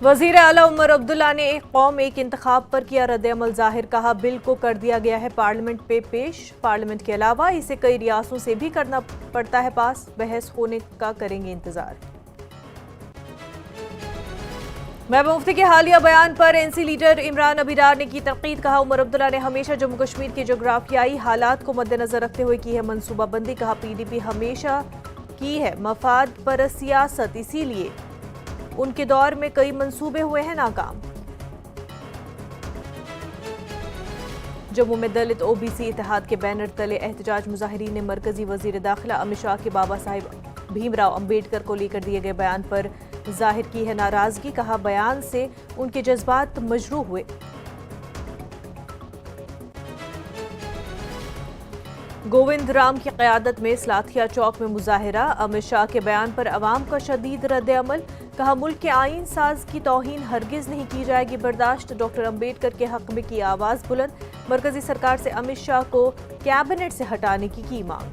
वजीर आला उमर अब्दुल्ला ने एक कौम एक इंतखाब पर किया रद्द-ए-अमल जाहिर। कहा बिल को कर दिया गया है पार्लियामेंट पे पेश। पार्लियामेंट के अलावा इसे कई रियासतों से भी करना पड़ता है पास। बहस होने का करेंगे इंतजार। महबूबा मुफ्ती के हालिया बयान पर एनसी लीडर इमरान अबीदार ने की तनकीद। कहा उमर अब्दुल्ला ने हमेशा जम्मू कश्मीर के जोग्राफियाई हालात को मद्देनजर रखते हुए की है मनसूबाबंदी। कहा पीडीपी हमेशा की है मफाद पर सियासत, इसीलिए उनके दौर में कई मंसूबे हुए हैं नाकाम। जम्मू में दलित ओबीसी इत्तेहाद के बैनर तले एहतजाज। मुजाहिरीन ने मरकजी वजीर दाखिला अमित शाह के बाबा साहिब भीमराव अंबेडकर को लेकर दिए गए बयान पर जाहिर की है नाराजगी। कहा बयान से उनके जज्बात मजरूह हुए। गोविंद राम की क़यादत में सलाथिया चौक में मुजाहिरा। अमित शाह के बयान पर अवाम का शदीद रद्द-ए-अमल। कहा मुल्क के आईन साज की तौहीन हरगिज नहीं की जाएगी बर्दाश्त। डॉक्टर अंबेडकर के हक में की आवाज बुलंद। मरकजी सरकार से अमित शाह को कैबिनेट से हटाने की मांग।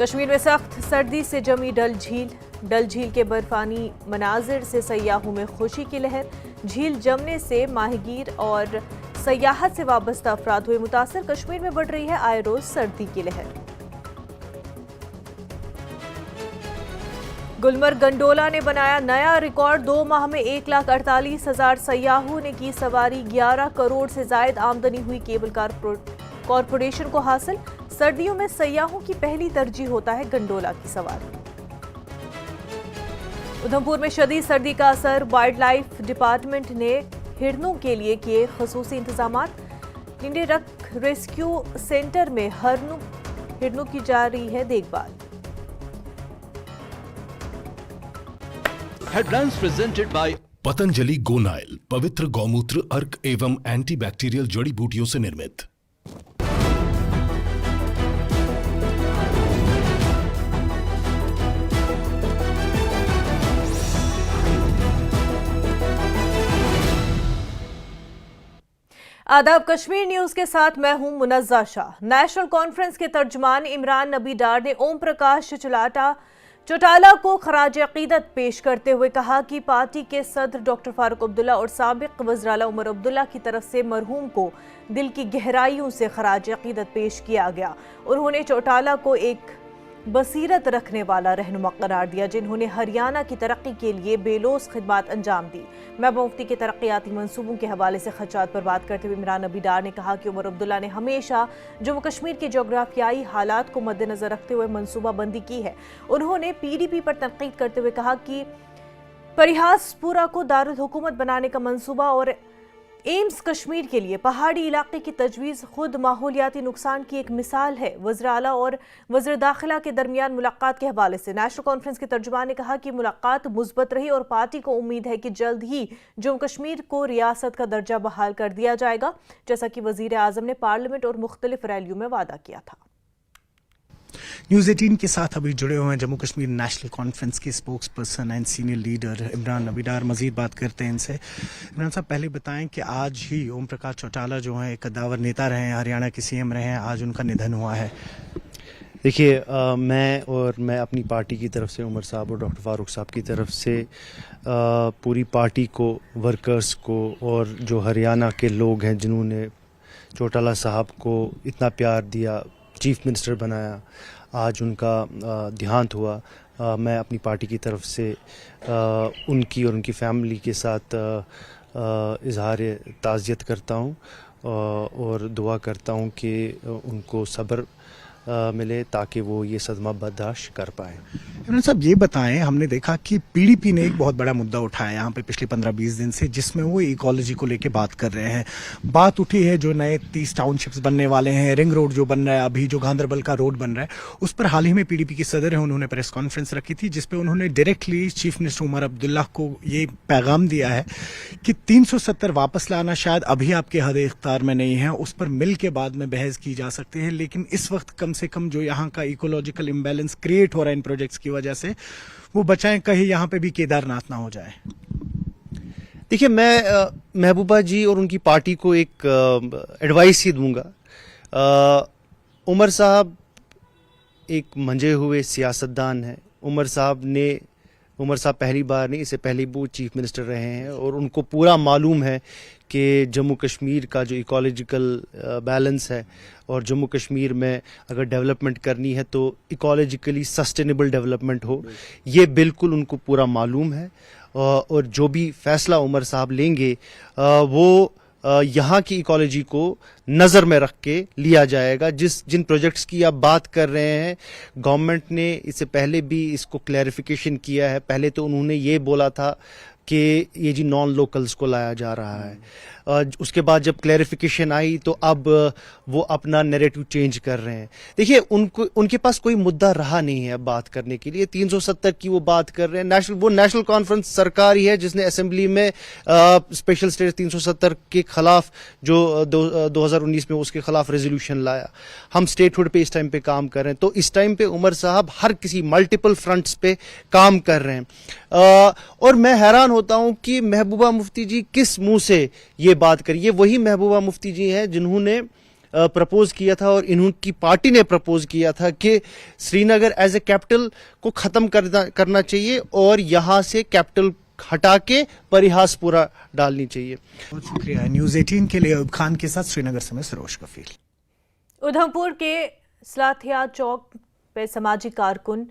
कश्मीर में सख्त सर्दी से जमी डल झील के बर्फानी मनाजिर से सयाहों में खुशी की लहर। झील जमने से माहीगीर और सयाहत से वाबस्ता अफराद हुए मुतासर। कश्मीर में बढ़ रही है आए रोज सर्दी की लहर। गुलमर्ग गंडोला ने बनाया नया रिकॉर्ड। 2 माह में 1,48,000 सयाहों ने की सवारी। 11 करोड़ से जायद आमदनी हुई केबल कॉरपोरेशन को हासिल। सर्दियों में सयाहों की पहली तरजीह होता है गंडोला की सवारी। उधमपुर में शदीद सर्दी का असर। वाइल्ड लाइफ डिपार्टमेंट ने हिरणों के लिए किए खसूसी इंतजामात। लिंडे रख रेस्क्यू सेंटर में हिरणों की जा रही है देखभाल। Headlines presented by Patanjali Gonyle, पवित्र गौमूत्र, अर्क एवं एंटीबैक्टीरियल जड़ी बूटियों से निर्मित। आदाब, कश्मीर न्यूज के साथ मैं हूं मुनज़्ज़ा शाह। नेशनल कॉन्फ्रेंस के तर्जुमान इमरान नबी डार ने ओम प्रकाश चौटाला को खराज अकीदत पेश करते हुए कहा कि पार्टी के सदर डॉक्टर फारूक अब्दुल्ला और साबिक वज़ीर आला उमर अब्दुल्ला की तरफ से मरहूम को दिल की गहराइयों से खराज अकीदत पेश किया गया। उन्होंने चौटाला को एक बसीरत रखने वाला रहनुमा करार दिया जिन्होंने हरियाणा की तरक्की के लिए बेलोस खिदमत अंजाम दी। महबूबा मुफ्ती के तरक्याती मंसूबों के हवाले से खदशात पर बात करते हुए इमरान नबी डार ने कहा कि उमर अब्दुल्ला ने हमेशा जम्मू कश्मीर के जोग्राफियाई हालात को मद्देनजर रखते हुए मनसूबाबंदी की है। उन्होंने पीडीपी पर तनकीद करते हुए कहा कि परिहासपुरा को दारुल हुकूमत बनाने का मंसूबा और एम्स कश्मीर के लिए पहाड़ी इलाके की तजवीज़ खुद माहौलियाती नुकसान की एक मिसाल है। वज़ीर आला और वज़ीर दाखिला के दरमियान मुलाकात के हवाले से नेशनल कॉन्फ्रेंस के तर्जुमान ने कहा कि मुलाकात मुस्बत रही और पार्टी को उम्मीद है कि जल्द ही जम्मू कश्मीर को रियासत का दर्जा बहाल कर दिया जाएगा, जैसा कि वज़ीर आज़म ने पार्लियामेंट और मुख्तलिफ रैलियों में वादा किया था। न्यूज़ 18 के साथ अभी जुड़े हुए हैं जम्मू कश्मीर नेशनल कॉन्फ्रेंस के spokes person and senior leader Imran नबी डार। मजीद बात करते हैं इनसे। इमरान साहब, पहले बताएं कि आज ही ओम प्रकाश चौटाला जो हैं एक कद्दावर नेता रहे हैं, हरियाणा के सीएम रहे हैं, आज उनका निधन हुआ है। देखिए, मैं अपनी पार्टी की तरफ से, उमर साहब और डॉक्टर फारूक साहब की तरफ से पूरी पार्टी को, वर्कर्स को और जो हरियाणा के लोग हैं जिन्होंने चौटाला साहब को इतना प्यार दिया, चीफ मिनिस्टर बनाया, आज उनका देहांत हुआ, मैं अपनी पार्टी की तरफ से उनकी और उनकी फैमिली के साथ इजहार ताज़ियत करता हूँ और दुआ करता हूँ कि उनको सब्र मिले ताकि वो ये सदमा बर्दाश्त कर पाएँ। इमरान साहब, ये बताएं, हमने देखा कि पीडीपी ने एक बहुत बड़ा मुद्दा उठाया यहाँ पे पिछले 15-20 दिन से, जिसमें वो इकोलॉजी को लेके बात कर रहे हैं। बात उठी है जो नए 30 टाउनशिप्स बनने वाले हैं, रिंग रोड जो बन रहा है, अभी जो गांधरबल का रोड बन रहा है, उस पर हाल ही में पीडीपी के सदर हैं, उन्होंने प्रेस कॉन्फ्रेंस रखी थी जिसपे उन्होंने directly chief minister Omar Abdullah को ये पैगाम दिया है कि 370 वापस लाना शायद अभी आपके हद इख्तियार में नहीं है, उस पर मिल के बाद में बहस की जा सकती है, लेकिन इस वक्त कम से कम जो यहाँ का इकोलॉजिकल इम्बैलेंस क्रिएट हो रहा है इन प्रोजेक्ट्स की वजह से, वो बचाएं, कहीं यहाँ पे भी केदारनाथ ना हो जाए। देखिए, मैं महबूबा जी और उनकी पार्टी को एक एडवाइस ही दूंगा। उमर साहब एक मंजे हुए सियासतदान हैं। उमर साहब ने उमर साहब पहली बार नहीं, इससे पहले भी वो चीफ मिनिस्टर रहे हैं और उनको पूरा मालूम है कि जम्मू कश्मीर का जो इकोलॉजिकल बैलेंस है और जम्मू कश्मीर में अगर डेवलपमेंट करनी है तो इकोलॉजिकली सस्टेनेबल डेवलपमेंट हो, ये बिल्कुल उनको पूरा मालूम है। और जो भी फैसला उमर साहब लेंगे वो यहाँ की इकोलॉजी को नज़र में रख के लिया जाएगा। जिन प्रोजेक्ट्स की आप बात कर रहे हैं, गवर्नमेंट ने इससे पहले भी इसको क्लैरिफिकेशन किया है। पहले तो उन्होंने ये बोला था कि ये जी नॉन लोकल्स को लाया जा रहा है, उसके बाद जब क्लैरिफिकेशन आई तो अब वो अपना नैरेटिव चेंज कर रहे हैं। देखिए, उनके पास कोई मुद्दा रहा नहीं है बात करने के लिए। 370 की वो बात कर रहे हैं। वो नेशनल कॉन्फ्रेंस सरकार ही है जिसने असेंबली में स्पेशल स्टेटस 370 के खिलाफ जो 2019 में उसके खिलाफ रेजोल्यूशन लाया। हम स्टेटहुड पे इस टाइम पे काम कर रहे हैं। तो इस टाइम पे उमर साहब हर किसी मल्टीपल फ्रंट्स पे काम कर रहे हैं। और मैं हैरान होता हूं कि महबूबा मुफ्ती जी किस मुंह से ये बात करी। ये वही महबूबा मुफ्ती जी हैं जिन्होंने प्रपोज किया था और इनकी पार्टी ने प्रपोज किया था कि श्रीनगर एज ए कैपिटल को खत्म करना चाहिए और यहां से कैपिटल हटा के परिहासपुरा डालनी चाहिए। बहुत शुक्रिया। न्यूज़ 18 के लिए अयूब खान के साथ श्रीनगर से मैं सरोज कफील। उधमपुर के सलाथिया चौक पे समाजी कारकुन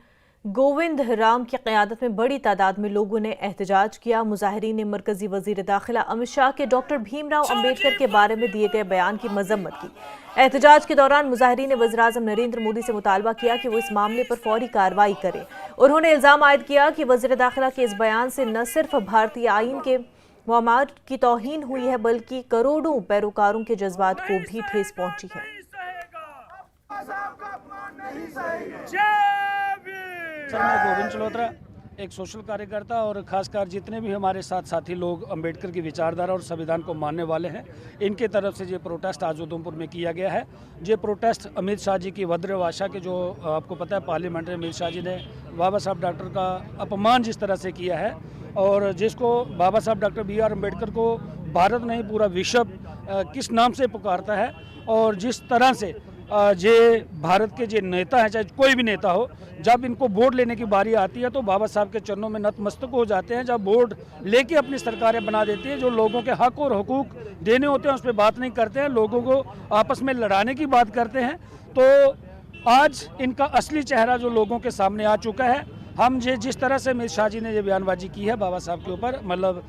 गोविंद राम की क़यादत में बड़ी तादाद में लोगों ने एहतजाज किया। मुजाहिरीन ने मरकजी वजीर दाखिला अमित शाह के डॉक्टर भीमराव अंबेडकर के बारे में दिए गए बयान की मजम्मत की। एहतजाज के दौरान मुजाहिरीन ने वज़ीर आज़म नरेंद्र मोदी से मुतालबा किया कि वो इस मामले पर फौरी कार्रवाई करें। उन्होंने इल्ज़ाम आयद किया कि वज़ीर दाखिला के इस बयान से न सिर्फ भारतीय आईन के मवाद की तौहीन हुई है बल्कि करोड़ों पैरोकारों के जज्बात को भी ठेस पहुंची है। सर, मैं गोविंद चलोत्रा, एक सोशल कार्यकर्ता और खासकर जितने भी हमारे साथ साथी लोग अंबेडकर की विचारधारा और संविधान को मानने वाले हैं, इनके तरफ से ये प्रोटेस्ट आज उधमपुर में किया गया है। ये प्रोटेस्ट अमित शाह जी की वज्र भाषा के, जो आपको पता है पार्लियामेंट में अमित शाह जी ने बाबा साहब डॉक्टर का अपमान जिस तरह से किया है और जिसको बाबा साहब डॉक्टर BR अम्बेडकर को भारत नहीं पूरा विश्व किस नाम से पुकारता है और जिस तरह से जे भारत के जो नेता हैं, चाहे कोई भी नेता हो, जब इनको वोट लेने की बारी आती है तो बाबा साहब के चरणों में नतमस्तक हो जाते हैं। जब वोट लेके अपनी सरकारें बना देती है, जो लोगों के हक और हुकूक देने होते हैं उस पर बात नहीं करते हैं, लोगों को आपस में लड़ाने की बात करते हैं। तो आज इनका असली चेहरा जो लोगों के सामने आ चुका है। हम जिस तरह से अमित शाह जी ने ये बयानबाजी की है बाबा साहब के ऊपर, मतलब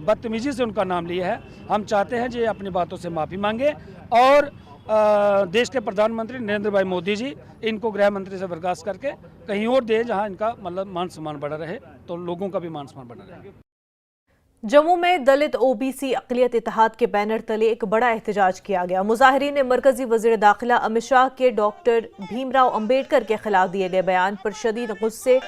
बदतमीजी से उनका नाम लिया है, हम चाहते हैं कि अपनी बातों से माफ़ी मांगे और देश के प्रधानमंत्री नरेंद्र भाई मोदी जी इनको गृह मंत्री से बर्खास्त करके कहीं और दे जहां इनका मतलब मान सम्मान बढ़ा रहे, तो लोगों का भी मान सम्मान बढ़ा रहे। जम्मू में दलित OBC अक़लियत इत्तेहाद के बैनर तले एक बड़ा एहतजाज किया गया। मुजाहिरीन ने मरकजी वज़ीर दाखिला अमित शाह के डॉक्टर भीमराव अंबेडकर के खिलाफ दिए गए बयान पर शदीद गुस्से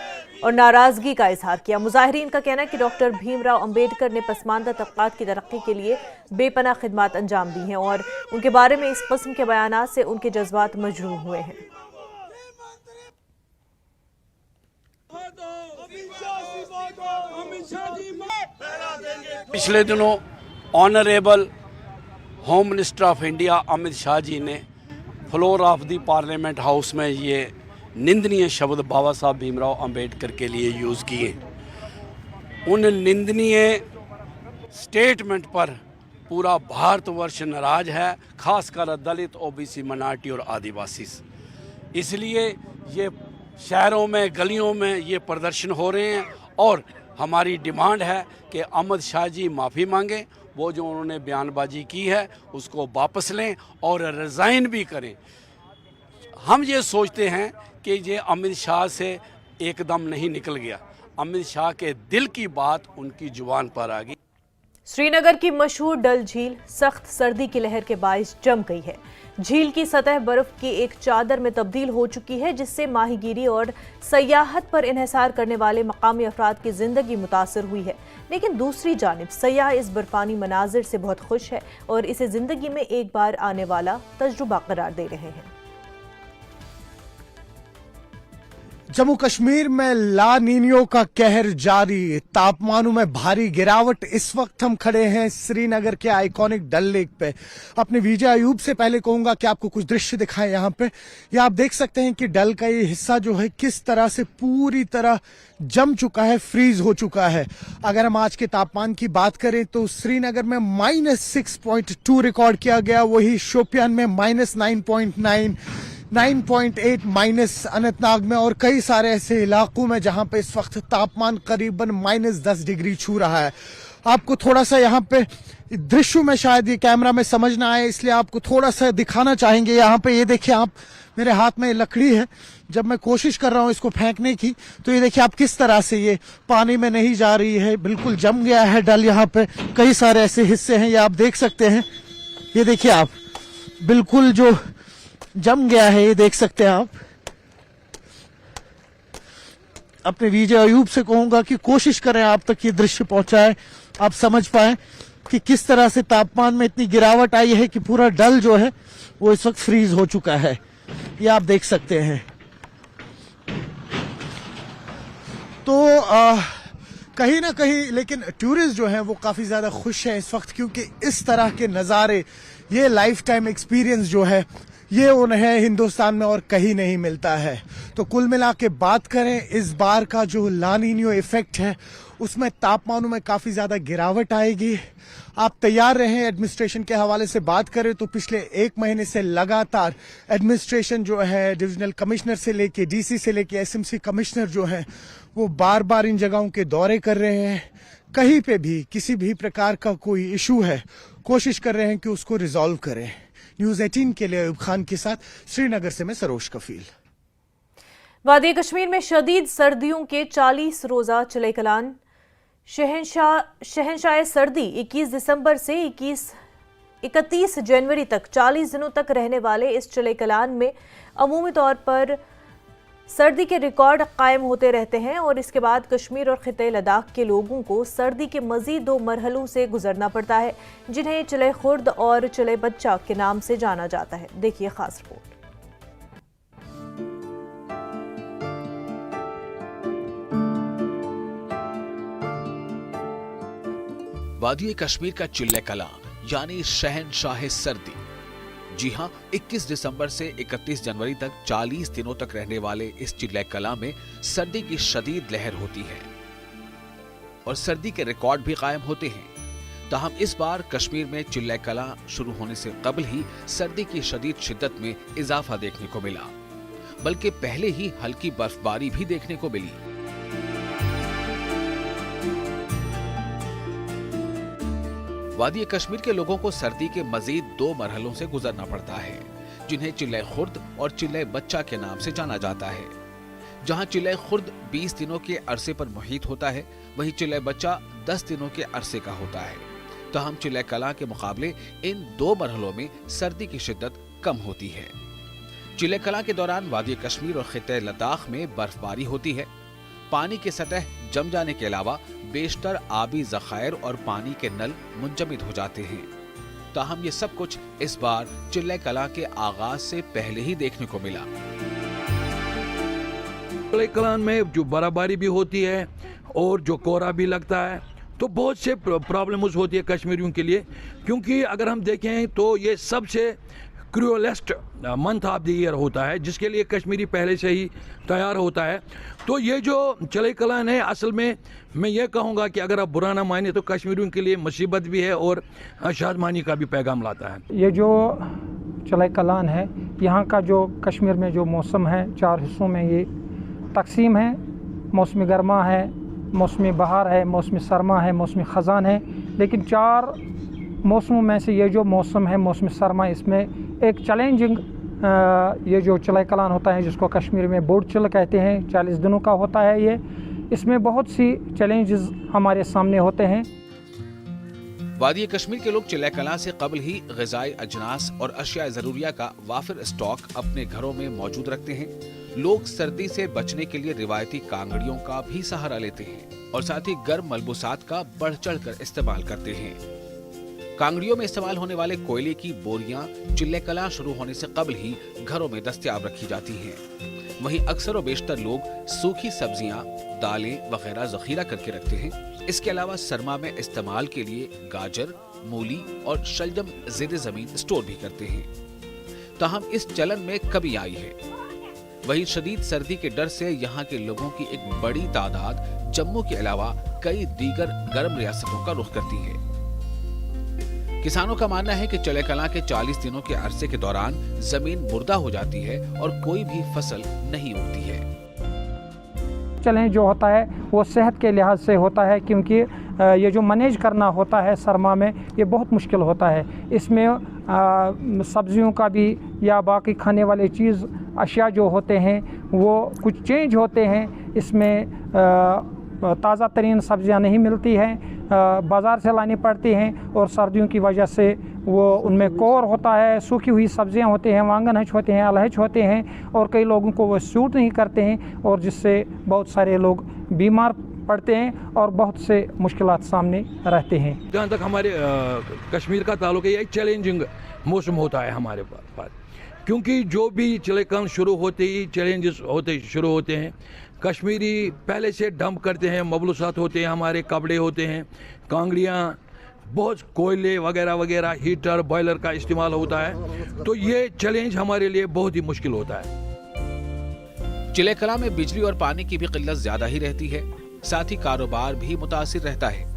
और नाराजगी का इजहार किया। मुजाहिरीन का कहना है कि डॉक्टर भीमराव अंबेडकर ने पसमानदा तबक़ात की तरक्की के लिए बेपनाह खिदमत अंजाम दी हैं और उनके बारे में इस किस्म के बयानात से उनके जज्बात मजरूह हुए हैं। पिछले दिनों honourable home minister of India Amit Shah ji ने floor of the parliament house में ये निंदनीय शब्द बाबा साहब भीमराव अंबेडकर के लिए यूज़ किए। उन निंदनीय स्टेटमेंट पर पूरा भारतवर्ष नाराज है, खासकर दलित OBC माइनॉरिटी और आदिवासी। इसलिए ये शहरों में गलियों में ये प्रदर्शन हो रहे हैं और हमारी डिमांड है कि अमित शाह जी माफ़ी मांगें, वो जो उन्होंने बयानबाजी की है उसको वापस लें और रिज़ाइन भी करें। हम ये सोचते हैं कि ये अमित शाह से एकदम नहीं निकल गया, अमित शाह के दिल की बात उनकी जुबान पर आ गई। श्रीनगर की मशहूर डल झील सख्त सर्दी की लहर के बायस जम गई है। झील की सतह बर्फ की एक चादर में तब्दील हो चुकी है, जिससे माहीगीरी और सयाहत पर इन्हिसार करने वाले मकामी अफराद की जिंदगी मुतासर हुई है। लेकिन दूसरी जानिब सयाह इस बर्फानी मनाजिर से बहुत खुश है और इसे जिंदगी में एक बार आने वाला तजुर्बा करार दे रहे हैं। जम्मू कश्मीर में ला नीनियो का कहर जारी, तापमानों में भारी गिरावट। इस वक्त हम खड़े हैं श्रीनगर के आइकॉनिक डल लेक पे। अपने विजय अयूब से पहले कहूंगा कि आपको कुछ दृश्य दिखाएं यहाँ पे। ये आप देख सकते हैं कि डल का ये हिस्सा जो है किस तरह से पूरी तरह जम चुका है, फ्रीज हो चुका है। अगर हम आज के तापमान की बात करें तो श्रीनगर में -6.2 रिकॉर्ड किया गया, वही शोपियान में -9.9, 9.8 माइनस अनंतनाग में, और कई सारे ऐसे इलाकों में जहां पे इस वक्त तापमान करीबन -10 डिग्री छू रहा है। आपको थोड़ा सा यहाँ पे दृश्यों में शायद ये कैमरा में समझ ना आए, इसलिए आपको थोड़ा सा दिखाना चाहेंगे। यहाँ पे ये देखिए, आप मेरे हाथ में लकड़ी है, जब मैं कोशिश कर रहा हूँ इसको फेंकने की तो ये देखिए आप किस तरह से ये पानी में नहीं जा रही है, बिल्कुल जम गया है डल। यहाँ पे कई सारे ऐसे हिस्से हैं, ये आप देख सकते हैं। ये देखिए आप, बिल्कुल जो जम गया है, ये देख सकते हैं आप। अपने विजय अयूब से कहूंगा कि कोशिश करें आप तक ये दृश्य पहुंचाएं, आप समझ पाएं कि किस तरह से तापमान में इतनी गिरावट आई है कि पूरा डल जो है वो इस वक्त फ्रीज हो चुका है। ये आप देख सकते हैं। तो कहीं ना कहीं लेकिन टूरिस्ट जो हैं वो काफी ज्यादा खुश हैं इस वक्त, क्योंकि इस तरह के नज़ारे, ये लाइफ टाइम एक्सपीरियंस जो है ये उन्हें हिंदुस्तान में और कहीं नहीं मिलता है। तो कुल मिला के बात करें, इस बार का जो ला नीनियो इफेक्ट है उसमें तापमानों में काफी ज्यादा गिरावट आएगी। आप तैयार रहें। एडमिनिस्ट्रेशन के हवाले से बात करें तो पिछले 1 महीने से लगातार एडमिनिस्ट्रेशन जो है, डिविजनल कमिश्नर से लेके डीसी से लेके एसएमसी कमिश्नर जो है वो बार बार इन जगहों के दौरे कर रहे हैं। कहीं पे भी किसी भी प्रकार का कोई इशू है, कोशिश कर रहे हैं कि उसको रिजॉल्व करें। न्यूज़ 18 के लिए अयूब खान के साथ श्रीनगर से मैं सरोज कफील। वादी कश्मीर में शदीद सर्दियों के 40 रोजा चले कलान शहंशाह सर्दी 21 दिसंबर से 31 जनवरी तक 40 दिनों तक रहने वाले इस चले कलान में अमूमी तौर पर सर्दी के रिकॉर्ड कायम होते रहते हैं और इसके बाद कश्मीर और खिते लद्दाख के लोगों को सर्दी के मजीद 2 मरहलों से गुजरना पड़ता है, जिन्हें चले खुर्द और चले बच्चा के नाम से जाना जाता है। देखिए खास रिपोर्ट। वादी कश्मीर का चिल्ले कलां यानी शहंशाह सर्दी, जी हां, 21 दिसंबर से 31 जनवरी तक 40 दिनों तक रहने वाले इस चिल्ले कलां में सर्दी की शदीद लहर होती है और सर्दी के रिकॉर्ड भी कायम होते हैं। ताहम इस बार कश्मीर में चिल्ले कलां शुरू होने से कबल ही सर्दी की शदीद शिद्दत में इजाफा देखने को मिला, बल्कि पहले ही हल्की बर्फबारी भी देखने को मिली। वादी कश्मीर के लोगों को सर्दी के मजीद 2 मरहलों से गुजरना पड़ता है, जिन्हें चिल्ले खुर्द और चिल्ले बच्चा के नाम से जाना जाता है। जहां चिल्ले खुर्द 20 दिनों के अरसे पर मुहित होता है, वहीं चिल्ले बच्चा 10 दिनों के अरसे का होता है। ताहम चिल्ले कलां के मुकाबले इन 2 मरहलों में सर्दी की शिद्दत कम होती है। चिल्ले कलां के दौरान वादी कश्मीर और खिते लद्दाख में बर्फबारी होती है। पानी की सतह जम जाने के अलावा बेशतर आबी जखायर और पानी के नल मुंजमद हो जाते हैं। ताहम ये सब कुछ इस बार चिल्ले कलां के आगाज से पहले ही देखने को मिला। चिल्ले कलां में जो बर्फबारी भी होती है और जो कोहरा भी लगता है, तो बहुत से प्रॉब्लम्स होती है कश्मीरियों के लिए, क्योंकि अगर हम देखें तो ये सबसे क्रूएलेस्ट मंथ ऑफ द ईयर होता है, जिसके लिए कश्मीरी पहले से ही तैयार होता है। तो ये जो चले कलान है, असल में मैं ये कहूँगा कि अगर आप बुरा ना माने तो कश्मीरियों के लिए मुसीबत भी है और शादमानी का भी पैगाम लाता है। ये जो चले कलान है, यहाँ का जो कश्मीर में जो मौसम है 4 हिस्सों में ये तकसीम है। मौसमी गर्मा है, मौसमी बहार है, मौसमी सरमा है, मौसमी ख़ज़ान है। लेकिन 4 मौसमों में से ये जो मौसम है मौसमी सरमा, इसमें एक चैलेंजिंग ये जो चले कलान होता है, जिसको कश्मीर में बोर्ड चिल कहते हैं, 40 दिनों का होता है ये। इसमें बहुत सी चैलेंजेस हमारे सामने होते हैं। वादी कश्मीर के लोग चिल्ले कलां से कबल ही ग़िज़ाई अजनास और अशिया ज़रूरिया का वाफिर स्टॉक अपने घरों में मौजूद रखते हैं। लोग सर्दी से बचने के लिए रिवायती कांगड़ियों का भी सहारा लेते हैं और साथ ही गर्म मलबूसात का बढ़ चढ़ कर इस्तेमाल करते हैं। कांगड़ियों में इस्तेमाल होने वाले कोयले की बोरियां चिल्ले कलां शुरू होने से कबल ही घरों में दस्तयाब रखी जाती हैं। वहीं अक्सर और बेशतर लोग सूखी सब्जियां, दालें वगैरह जखीरा करके रखते हैं। इसके अलावा सरमा में इस्तेमाल के लिए गाजर, मूली और शलजम ज़ेर ज़मीन स्टोर भी करते हैं। ताहम इस चलन में कमी आई है। वहीं शदीद सर्दी के डर से यहाँ के लोगों की एक बड़ी तादाद जम्मू के अलावा कई दीगर गर्म रियासतों का रुख करती है। किसानों का मानना है कि चले कलां के 40 दिनों के अरसे के दौरान जमीन मुर्दा हो जाती है और कोई भी फसल नहीं उगती है। चैलेंज जो होता है वो सेहत के लिहाज से होता है, क्योंकि ये जो मैनेज करना होता है सरमा में ये बहुत मुश्किल होता है। इसमें सब्जियों का भी या बाकी खाने वाले चीज़ अशिया जो होते हैं वो कुछ चेंज होते हैं। इसमें ताज़ा तरीन सब्जियां नहीं मिलती हैं, बाज़ार से लानी पड़ती हैं और सर्दियों की वजह से वो उनमें कोर होता है, सूखी हुई सब्जियां होती हैं, वांगन हच होते हैं, अलहच होते हैं और कई लोगों को वो सूट नहीं करते हैं और जिससे बहुत सारे लोग बीमार पड़ते हैं और बहुत से मुश्किलात सामने रहते हैं। जहाँ तक हमारे कश्मीर का ताल्लुक है, ये चैलेंजिंग मौसम होता है हमारे पास, क्योंकि जो भी चलेकन शुरू होते ही चैलेंजेस होते शुरू होते हैं। कश्मीरी पहले से डंप करते हैं, मबलूसात होते हैं, हमारे कपड़े होते हैं, कांगड़ियाँ, बहुत कोयले वगैरह वगैरह, हीटर बॉयलर का इस्तेमाल होता है। तो ये चैलेंज हमारे लिए बहुत ही मुश्किल होता है। चिले कलां में बिजली और पानी की भी किल्लत ज्यादा ही रहती है, साथ ही कारोबार भी मुतासिर रहता है।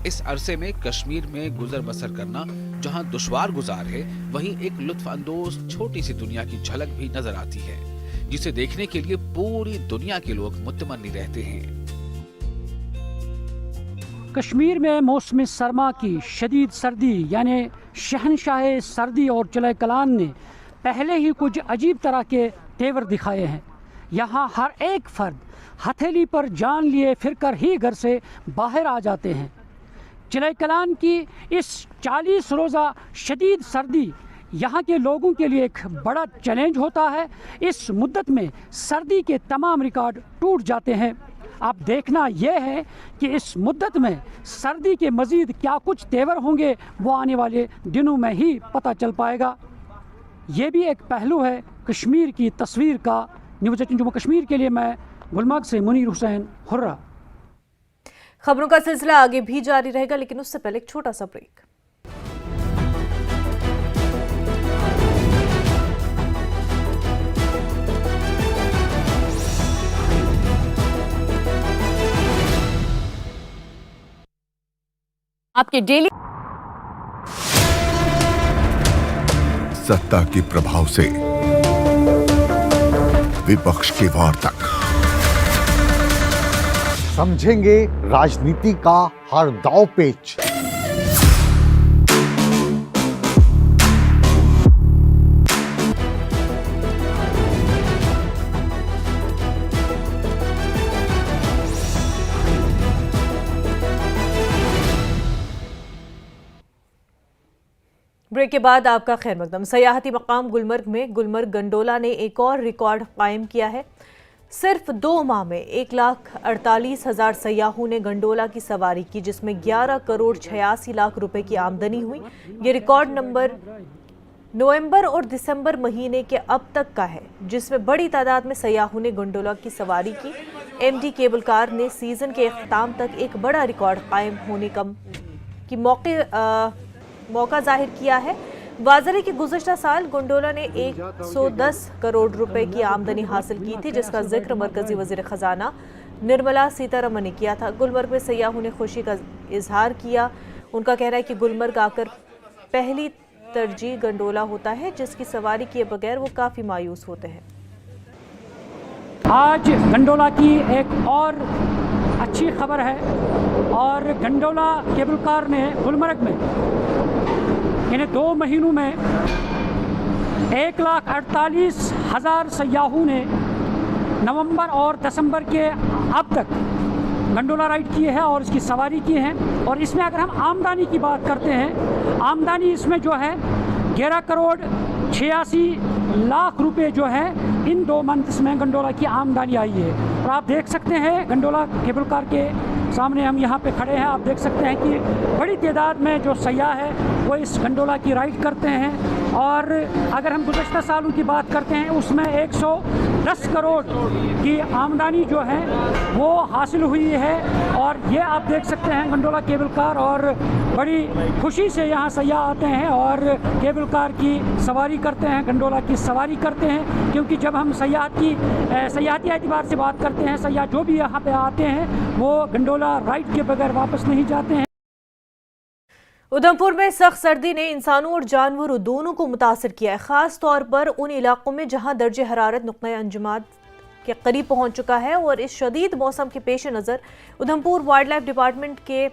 इस अरसे में कश्मीर में गुजर बसर करना जहां दुश्वार गुजार है, वहीं एक लुत्फ अंदोज छोटी सी दुनिया की झलक भी नजर आती है, जिसे देखने के लिए पूरी दुनिया के लोग मुतमन्नी रहते हैं। कश्मीर में मौसम सरमा की शदीद सर्दी यानी शहनशाह सर्दी और चिले कलान ने पहले ही कुछ अजीब तरह के तेवर दिखाए हैं। यहाँ हर एक फर्द हथेली पर जान लिए फिरकर ही घर से बाहर आ जाते हैं। चिले कलान की इस 40 रोज़ा शदीद सर्दी यहाँ के लोगों के लिए एक बड़ा चैलेंज होता है। इस मुद्दत में सर्दी के तमाम रिकॉर्ड टूट जाते हैं। अब देखना यह है कि इस मुद्दत में सर्दी के मज़ीद क्या कुछ तेवर होंगे, वो आने वाले दिनों में ही पता चल पाएगा। ये भी एक पहलू है कश्मीर की तस्वीर का। न्यूज़ 18 जम्मू कश्मीर के लिए मैं गुलमर्ग से मुनीर हुसैन हुर्रा। खबरों का सिलसिला आगे भी जारी रहेगा, लेकिन उससे पहले एक छोटा सा ब्रेक। आपके डेली सत्ता के प्रभाव से विपक्ष के वार तक समझेंगे राजनीति का हर दांव पेच। ब्रेक के बाद आपका खैर मकदम। सयाहती मकाम गुलमर्ग में गुलमर्ग गंडोला ने एक और रिकॉर्ड कायम किया है। सिर्फ 2 माह में 1,48,000 सयाहों ने गंडोला की सवारी की, जिसमें 11 करोड़ 86 लाख रुपए की आमदनी हुई। ये रिकॉर्ड नंबर नवंबर और दिसंबर महीने के अब तक का है, जिसमें बड़ी तादाद में सयाहों ने गंडोला की सवारी की। एमडी केबल कार ने सीजन के अख्ताम तक एक बड़ा रिकॉर्ड कायम होने की मौका जाहिर किया है। वाज़ेह कि गुज़श्ता साल गंडोला ने 110 करोड़ रुपए की आमदनी हासिल की थी, जिसका जिक्र मरकजी वज़ीर ख़जाना निर्मला सीतारमण ने किया था। गुलमर्ग में सयाहों ने खुशी का इजहार किया। उनका कहना है कि गुलमर्ग आकर पहली तरजीह गंडोला होता है, जिसकी सवारी किए बगैर वो काफ़ी मायूस होते हैं। आज गंडोला की एक और अच्छी खबर है, और गंडोला केबल कार ने गुलमर्ग में इन्हें 2 महीनों में 1,48,000 सयाहों ने नवंबर और दिसंबर के अब तक गंडोला राइड किए हैं और इसकी सवारी की है। और इसमें अगर हम आमदनी की बात करते हैं, आमदनी इसमें जो है 11 करोड़ 86 लाख रुपए जो है इन 2 मंथ्स में गंडोला की आमदनी आई है। और आप देख सकते हैं गंडोला केबल कार के सामने हम यहाँ पे खड़े हैं, आप देख सकते हैं कि बड़ी तादाद में जो सयाह है वो इस गंडोला की राइड करते हैं। और अगर हम गुज़श्ता सालों की बात करते हैं, उसमें 10 करोड़ की आमदनी जो है वो हासिल हुई है। और ये आप देख सकते हैं गंडोला केबल कार, और बड़ी खुशी से यहाँ सयाह आते हैं और केबल कार की सवारी करते हैं, गंडोला की सवारी करते हैं। क्योंकि जब हम सयाहती एतबार से बात करते हैं, सयाह जो भी यहाँ पे आते हैं वो गंडोला राइड के बगैर वापस नहीं जाते हैं। उधमपुर में सख्त सर्दी ने इंसानों और जानवरों दोनों को मुतासर किया है, खास तौर पर उन इलाकों में जहां दर्जे हरारत नुक्ते अंजुमात के करीब पहुंच चुका है। और इस शदीद मौसम के पेश नज़र उधमपुर वाइल्ड लाइफ डिपार्टमेंट के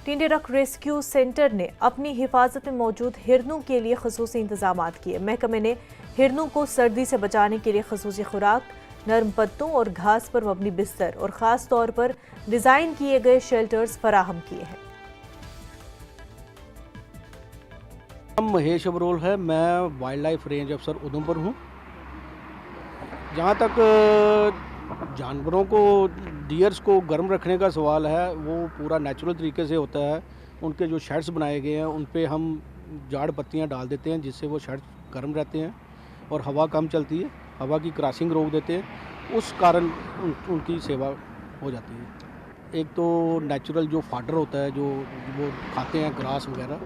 टिंडेरक रेस्क्यू सेंटर ने अपनी हिफाजत में मौजूद हिरनों के लिए खसूसी इंतजाम किए। महकमे ने हिरनों को सर्दी से बचाने के लिए खसूसी खुराक, नरम पत्तों और घास पर मबनी बिस्तर और ख़ास तौर पर डिज़ाइन किए गए शेल्टर्स फराहम किए हैं। महेश अबरोल है, मैं वाइल्ड लाइफ रेंज अफसर उधमपुर हूँ। जहाँ तक जानवरों को, डियर्स को गर्म रखने का सवाल है, वो पूरा नेचुरल तरीके से होता है। उनके जो शेड्स बनाए गए हैं उन पे हम झाड़ पत्तियाँ डाल देते हैं जिससे वो शेड्स गर्म रहते हैं और हवा कम चलती है, हवा की क्रॉसिंग रोक देते हैं, उस कारण उनकी सेवा हो जाती है। एक तो नेचुरल जो फाडर होता है जो वो खाते हैं ग्रास वगैरह,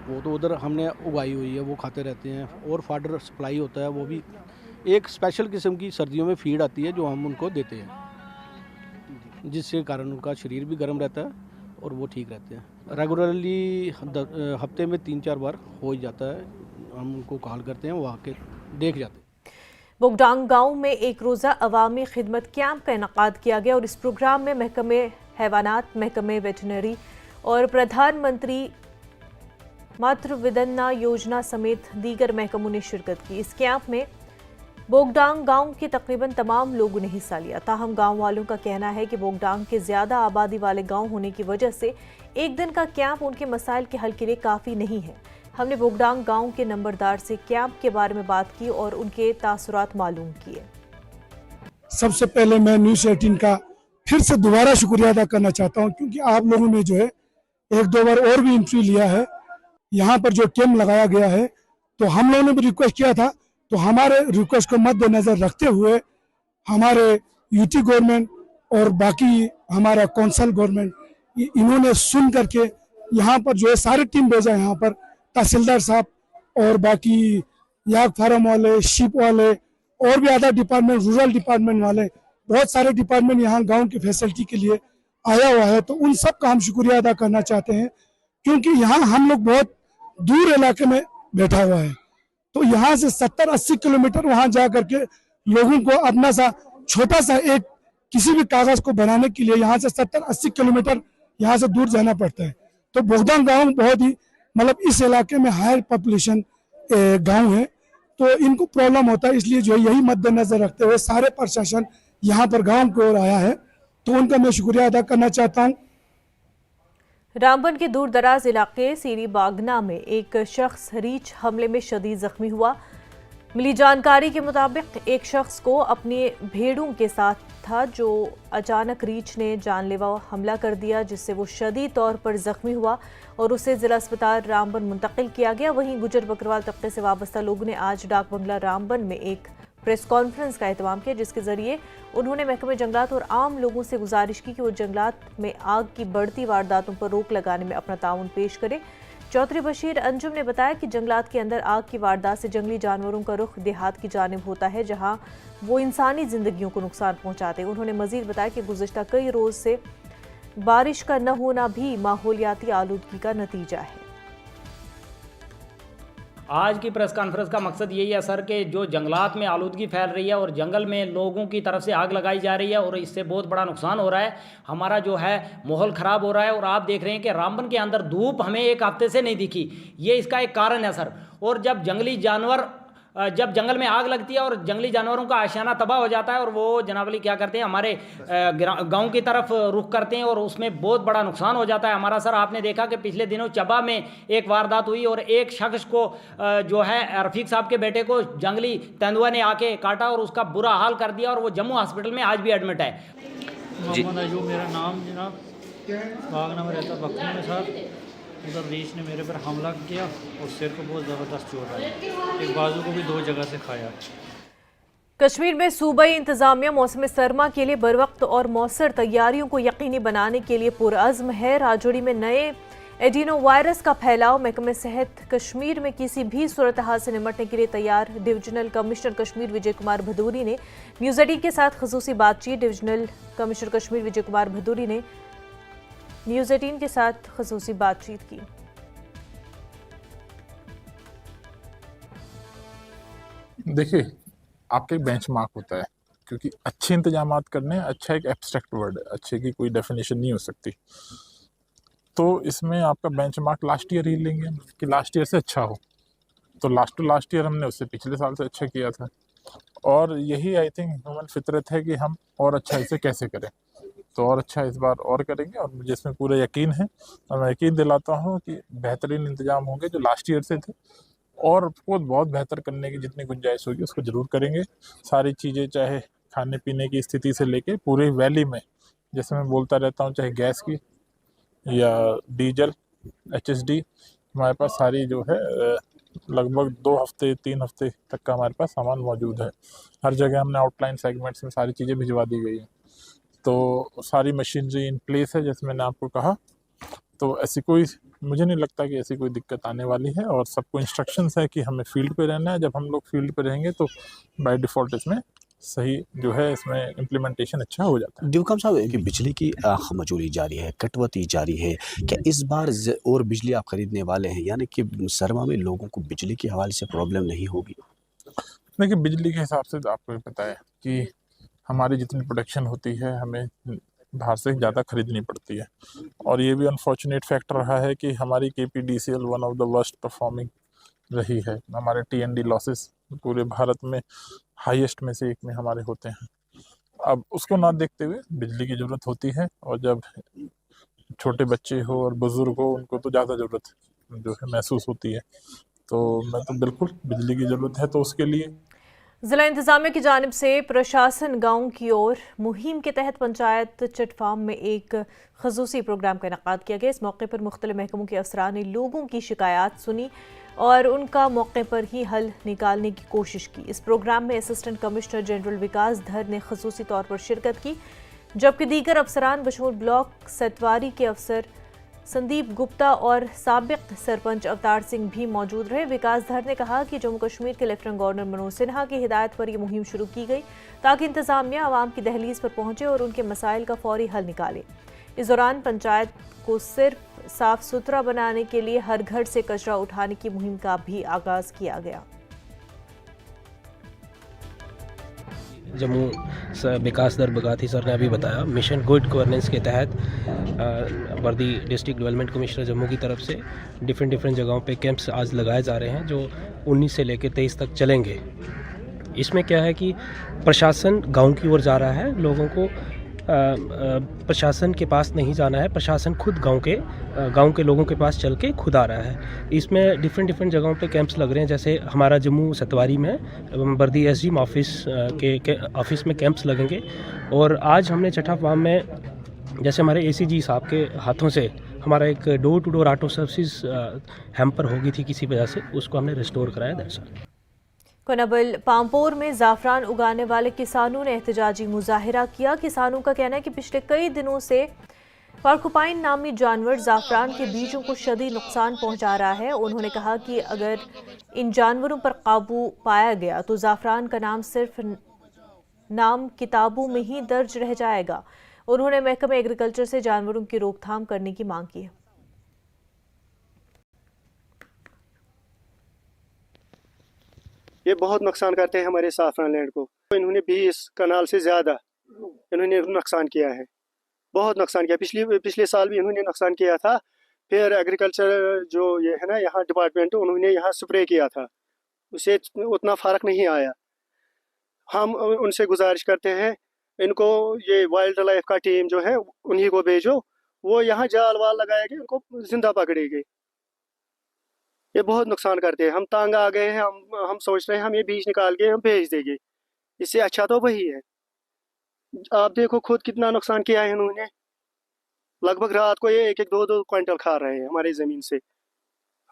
वो तो उधर हमने उगाई हुई है, वो खाते रहते हैं। और फाडर सप्लाई होता है, वो भी एक स्पेशल किस्म की सर्दियों में फीड आती है जो हम उनको देते हैं, जिसके कारण उनका शरीर भी गर्म रहता है और वो ठीक रहते हैं। रेगुलरली हफ्ते में 3-4 बार हो ही जाता है, हम उनको कॉल करते हैं, वो आके देख जाते हैं। बोगडांग गांव में एक रोज़ा अवामी खिदमत कैंप का इनेकाद किया गया और इस प्रोग्राम में महकमे हैवानात, महकमे वेटनरी और प्रधानमंत्री मातृ विदन्ना योजना समेत दीगर महकमों ने शिरकत की। इस कैंप में बोगडांग गांव के तकरीबन तमाम लोगों ने हिस्सा लिया। ताहम गांव वालों का कहना है कि बोगडांग के ज़्यादा आबादी वाले गांव होने की वजह से एक दिन का कैंप उनके मसाइल के हल के लिए काफ़ी नहीं है। हमने बोगडांग गांव के नंबरदार से कैंप के बारे में बात की और उनके तासुरात मालूम किए। सबसे पहले मैं न्यूज़ 18 का फिर से दोबारा शुक्रिया अदा करना चाहता हूँ, क्योंकि आप लोगों ने जो है 1-2 बार और भी इंटरव्यू लिया है। यहाँ पर जो कैंप लगाया गया है तो हम लोगों ने भी रिक्वेस्ट किया था, तो हमारे रिक्वेस्ट को मद्देनजर रखते हुए हमारे यूटी गवर्नमेंट और बाकी हमारा कौंसल गवर्नमेंट इन्होंने सुन करके यहाँ पर जो है सारी टीम भेजा। यहाँ पर तहसीलदार साहब और बाकी याक फार्म वाले, शिप वाले और भी अदर डिपार्टमेंट, रूरल डिपार्टमेंट वाले, बहुत सारे डिपार्टमेंट यहाँ गाँव की फैसिलिटी के लिए आया हुआ है। तो उन सब का हम शुक्रिया अदा करना चाहते हैं, क्योंकि यहाँ हम लोग बहुत दूर इलाके में बैठा हुआ है, तो यहाँ से 70-80 किलोमीटर वहाँ जा करके लोगों को अपना सा छोटा सा एक किसी भी कागज को बनाने के लिए यहाँ से 70-80 किलोमीटर यहाँ से दूर जाना पड़ता है। तो बोगडांग गांव बहुत ही मतलब इस इलाके में हाई पॉपुलेशन गांव है, तो इनको प्रॉब्लम होता है। इसलिए जो यही मद्देनजर रखते हुए सारे प्रशासन यहाँ पर गाँव की ओर आया है, तो उनका मैं शुक्रिया अदा करना चाहता हूँ। रामबन के दूर दराज इलाके सीरी बागना में एक शख्स रीछ हमले में शदीद जख्मी हुआ। मिली जानकारी के मुताबिक एक शख्स को अपनी भेड़ों के साथ था जो अचानक रीछ ने जानलेवा हमला कर दिया, जिससे वो शदीद तौर पर जख्मी हुआ और उसे जिला अस्पताल रामबन मुंतकिल किया गया। वहीं गुजर बकरवाल तबके से वाबस्ता लोगों ने आज डाक बंगला रामबन में एक प्रेस कॉन्फ्रेंस का एहतमाम किया, जिसके जरिए उन्होंने महकमे जंगलात और आम लोगों से गुजारिश की कि वो जंगलात में आग की बढ़ती वारदातों पर रोक लगाने में अपना ताउन पेश करें। चौधरी बशीर अंजुम ने बताया कि जंगलात के अंदर आग की वारदात से जंगली जानवरों का रुख देहात की जानिब होता है, जहां वो इंसानी जिंदगियों को नुकसान पहुंचाते हैं। उन्होंने मजीद बताया कि गुज़िश्ता कई रोज से बारिश का न होना भी माहौलियाती आलूदगी का नतीजा है। आज की प्रेस कॉन्फ्रेंस का मकसद यही है सर कि जो जंगलात में आलूदगी फैल रही है और जंगल में लोगों की तरफ से आग लगाई जा रही है और इससे बहुत बड़ा नुकसान हो रहा है, हमारा जो है माहौल ख़राब हो रहा है। और आप देख रहे हैं कि रामबन के अंदर धूप हमें एक हफ्ते से नहीं दिखी, ये इसका एक कारण है सर। और जब जंगली जानवर जब जंगल में आग लगती है और जंगली जानवरों का आशियाना तबाह हो जाता है और वो जनाबली क्या करते हैं, हमारे गांव की तरफ रुख करते हैं और उसमें बहुत बड़ा नुकसान हो जाता है हमारा। सर आपने देखा कि पिछले दिनों चबा में एक वारदात हुई और एक शख्स को जो है रफ़ीक साहब के बेटे को जंगली तेंदुआ ने आके काटा और उसका बुरा हाल कर दिया और वो जम्मू हॉस्पिटल में आज भी एडमिट है। मोहम्मद अयूब मेरा नाम जनाब, बागना में रहता बखरी में सर। उधर रीछ ने मेरे पर हमला किया और सिर को बहुत ज़बरदस्त चोट आई, एक बाजू को भी 2 जगह से खाया। कश्मीर में सूबाई इंतजामिया मौसम सरमा के लिए बरवक्त और मौसर तैयारियों को यकीनी बनाने के लिए पुरअज़्म है। राजौरी में नए एडिनो वायरस का फैलाव, महकमे सेहत कश्मीर में किसी भी सूरत हाल से निपटने के लिए तैयार। डिविजनल कमिश्नर कश्मीर विजय कुमार भदौरी ने न्यूज़ 18 के साथ खसूसी बातचीत। डिविजनल कमिश्नर कश्मीर विजय कुमार भदौरी ने न्यूज़ 18 के साथ खसूसी बातचीत की। देखिए, आपका एक बेंचमार्क होता है, क्योंकि अच्छे इंतजामात करने, अच्छा एक एब्स्ट्रैक्ट वर्ड है, अच्छे की कोई डेफिनेशन नहीं हो सकती। तो इसमें आपका बेंचमार्क लास्ट ईयर ही लेंगे कि लास्ट ईयर से अच्छा हो। तो लास्ट ईयर हमने उससे पिछले साल से अच्छा किया था, और यही आई थिंक ह्यूमन फितरत है कि हम और अच्छा इसे कैसे करें। तो और अच्छा इस बार और करेंगे, और मुझे इसमें पूरा यकीन है, और मैं यकीन दिलाता हूँ कि बेहतरीन इंतजाम होंगे जो लास्ट ईयर से थे, और उसको बहुत बेहतर करने की जितनी गुंजाइश होगी उसको ज़रूर करेंगे। सारी चीज़ें, चाहे खाने पीने की स्थिति से लेके पूरे वैली में, जैसे मैं बोलता रहता हूँ, चाहे गैस की या डीजल, HSD, हमारे पास सारी जो है लगभग 2 हफ्ते 3 हफ्ते तक का हमारे पास सामान मौजूद है। हर जगह हमने आउटलाइन सेगमेंट्स में सारी चीज़ें भिजवा दी गई हैं। तो सारी मशीनरी इन प्लेस है, जैसे मैंने आपको कहा। तो ऐसी कोई, मुझे नहीं लगता कि ऐसी कोई दिक्कत आने वाली है, और सबको इंस्ट्रक्शंस है कि हमें फील्ड पे रहना है। जब हम लोग फील्ड पे रहेंगे तो बाय डिफ़ॉल्ट इसमें सही जो है, इसमें इम्प्लीमेंटेशन अच्छा हो जाता है। दिवकम साहब, कि बिजली की मजूरी जारी है, कटौती जारी है, क्या इस बार और बिजली आप खरीदने वाले हैं, यानी कि सरमा में लोगों को बिजली के हवाले से प्रॉब्लम नहीं होगी? देखिए, बिजली के हिसाब से तो आपको पता है कि हमारी जितनी प्रोडक्शन होती है, हमें बाहर से ज़्यादा खरीदनी पड़ती है। और ये भी अनफॉर्चुनेट फैक्ट रहा है कि हमारी KPDCL one of the worst performing रही है। हमारे TND लॉसेस पूरे भारत में हाईएस्ट में से एक में हमारे होते हैं। अब उसको ना देखते हुए बिजली की ज़रूरत होती है, और जब छोटे बच्चे हो और बुज़ुर्ग हो, उनको तो ज़्यादा ज़रूरत जो है महसूस होती है। तो मैं तो बिल्कुल, बिजली की ज़रूरत है तो उसके लिए जिला इंतजामिया की जानिब से प्रशासन गांव की ओर मुहिम के तहत पंचायत चिटफार्म में एक खसूसी प्रोग्राम का इनेकाद किया गया। इस मौके पर मुख्तलिफ महकमों के अफसरान ने लोगों की शिकायत सुनी और उनका मौके पर ही हल निकालने की कोशिश की। इस प्रोग्राम में असिस्टेंट कमिश्नर जनरल विकास धर ने खसूसी तौर पर शिरकत की, जबकि दीगर अफसरान बशमूल ब्लॉक सतवारी के अफसर संदीप गुप्ता और साबिक सरपंच अवतार सिंह भी मौजूद रहे। विकास धर ने कहा कि जम्मू कश्मीर के लेफ्टिनेंट गवर्नर मनोज सिन्हा की हिदायत पर यह मुहिम शुरू की गई, ताकि इंतजामिया आवाम की दहलीज पर पहुंचे और उनके मसाइल का फौरी हल निकाले। इस दौरान पंचायत को सिर्फ साफ सुथरा बनाने के लिए हर घर से कचरा उठाने की मुहिम का भी आगाज किया गया। जम्मू विकास दर बगाती सर ने अभी बताया, मिशन गुड गवर्नेंस के तहत वर्दी डिस्ट्रिक्ट डेवलपमेंट कमिश्नर जम्मू की तरफ से डिफरेंट जगहों पे कैंप्स आज लगाए जा रहे हैं, जो 19 से लेकर 23 तक चलेंगे। इसमें क्या है कि प्रशासन गांव की ओर जा रहा है, लोगों को प्रशासन के पास नहीं जाना है, प्रशासन खुद गांव के लोगों के पास चल के खुद आ रहा है। इसमें डिफरेंट जगहों पे कैंप्स लग रहे हैं, जैसे हमारा जम्मू सतवारी में बर्दी SGM ऑफिस में कैंप्स लगेंगे। और आज हमने चट्टा फार्म में, जैसे हमारे ACG साहब के हाथों से हमारा एक door to door auto service hamper हो गई थी किसी वजह से, उसको हमने रिस्टोर कराया। दरअसल कोनाबल पामपोर में ज़ाफ़रान उगाने वाले किसानों ने एहतजाजी मुजाहिरा किया। किसानों का कहना है कि पिछले कई दिनों से पार्कुपाइन नामी जानवर ज़ाफ़रान के बीजों को शदीद नुकसान पहुंचा रहा है। उन्होंने कहा कि अगर इन जानवरों पर काबू पाया गया तो ज़ाफ़रान का नाम सिर्फ नाम किताबों में ही दर्ज रह जाएगा। उन्होंने महकमे एग्रीकल्चर से जानवरों की रोकथाम करने की मांग की है। ये बहुत नुकसान करते हैं हमारे साफरान लैंड को। इन्होंने 20 कनाल से ज़्यादा इन्होंने नुकसान किया है, बहुत नुकसान किया। पिछले साल भी इन्होंने नुकसान किया था। फिर एग्रीकल्चर जो ये है ना यहाँ डिपार्टमेंट, उन्होंने यहाँ स्प्रे किया था, उससे उतना फ़र्क नहीं आया। हम उनसे गुजारिश करते हैं, इनको ये वाइल्ड लाइफ का टीम जो है उन्हीं को भेजो, वो यहाँ जाल वाल लगाएंगे, उनको जिंदा पकड़ेंगे। ये बहुत नुकसान करते हैं। हम तंग आ गए हैं, हम सोच रहे हैं हम ये बीज निकाल के हम भेज देंगे, इससे अच्छा तो वही है। आप देखो खुद कितना नुकसान किया है इन्होंने। लगभग रात को ये 1-2 क्विंटल खा रहे हैं हमारी ज़मीन से।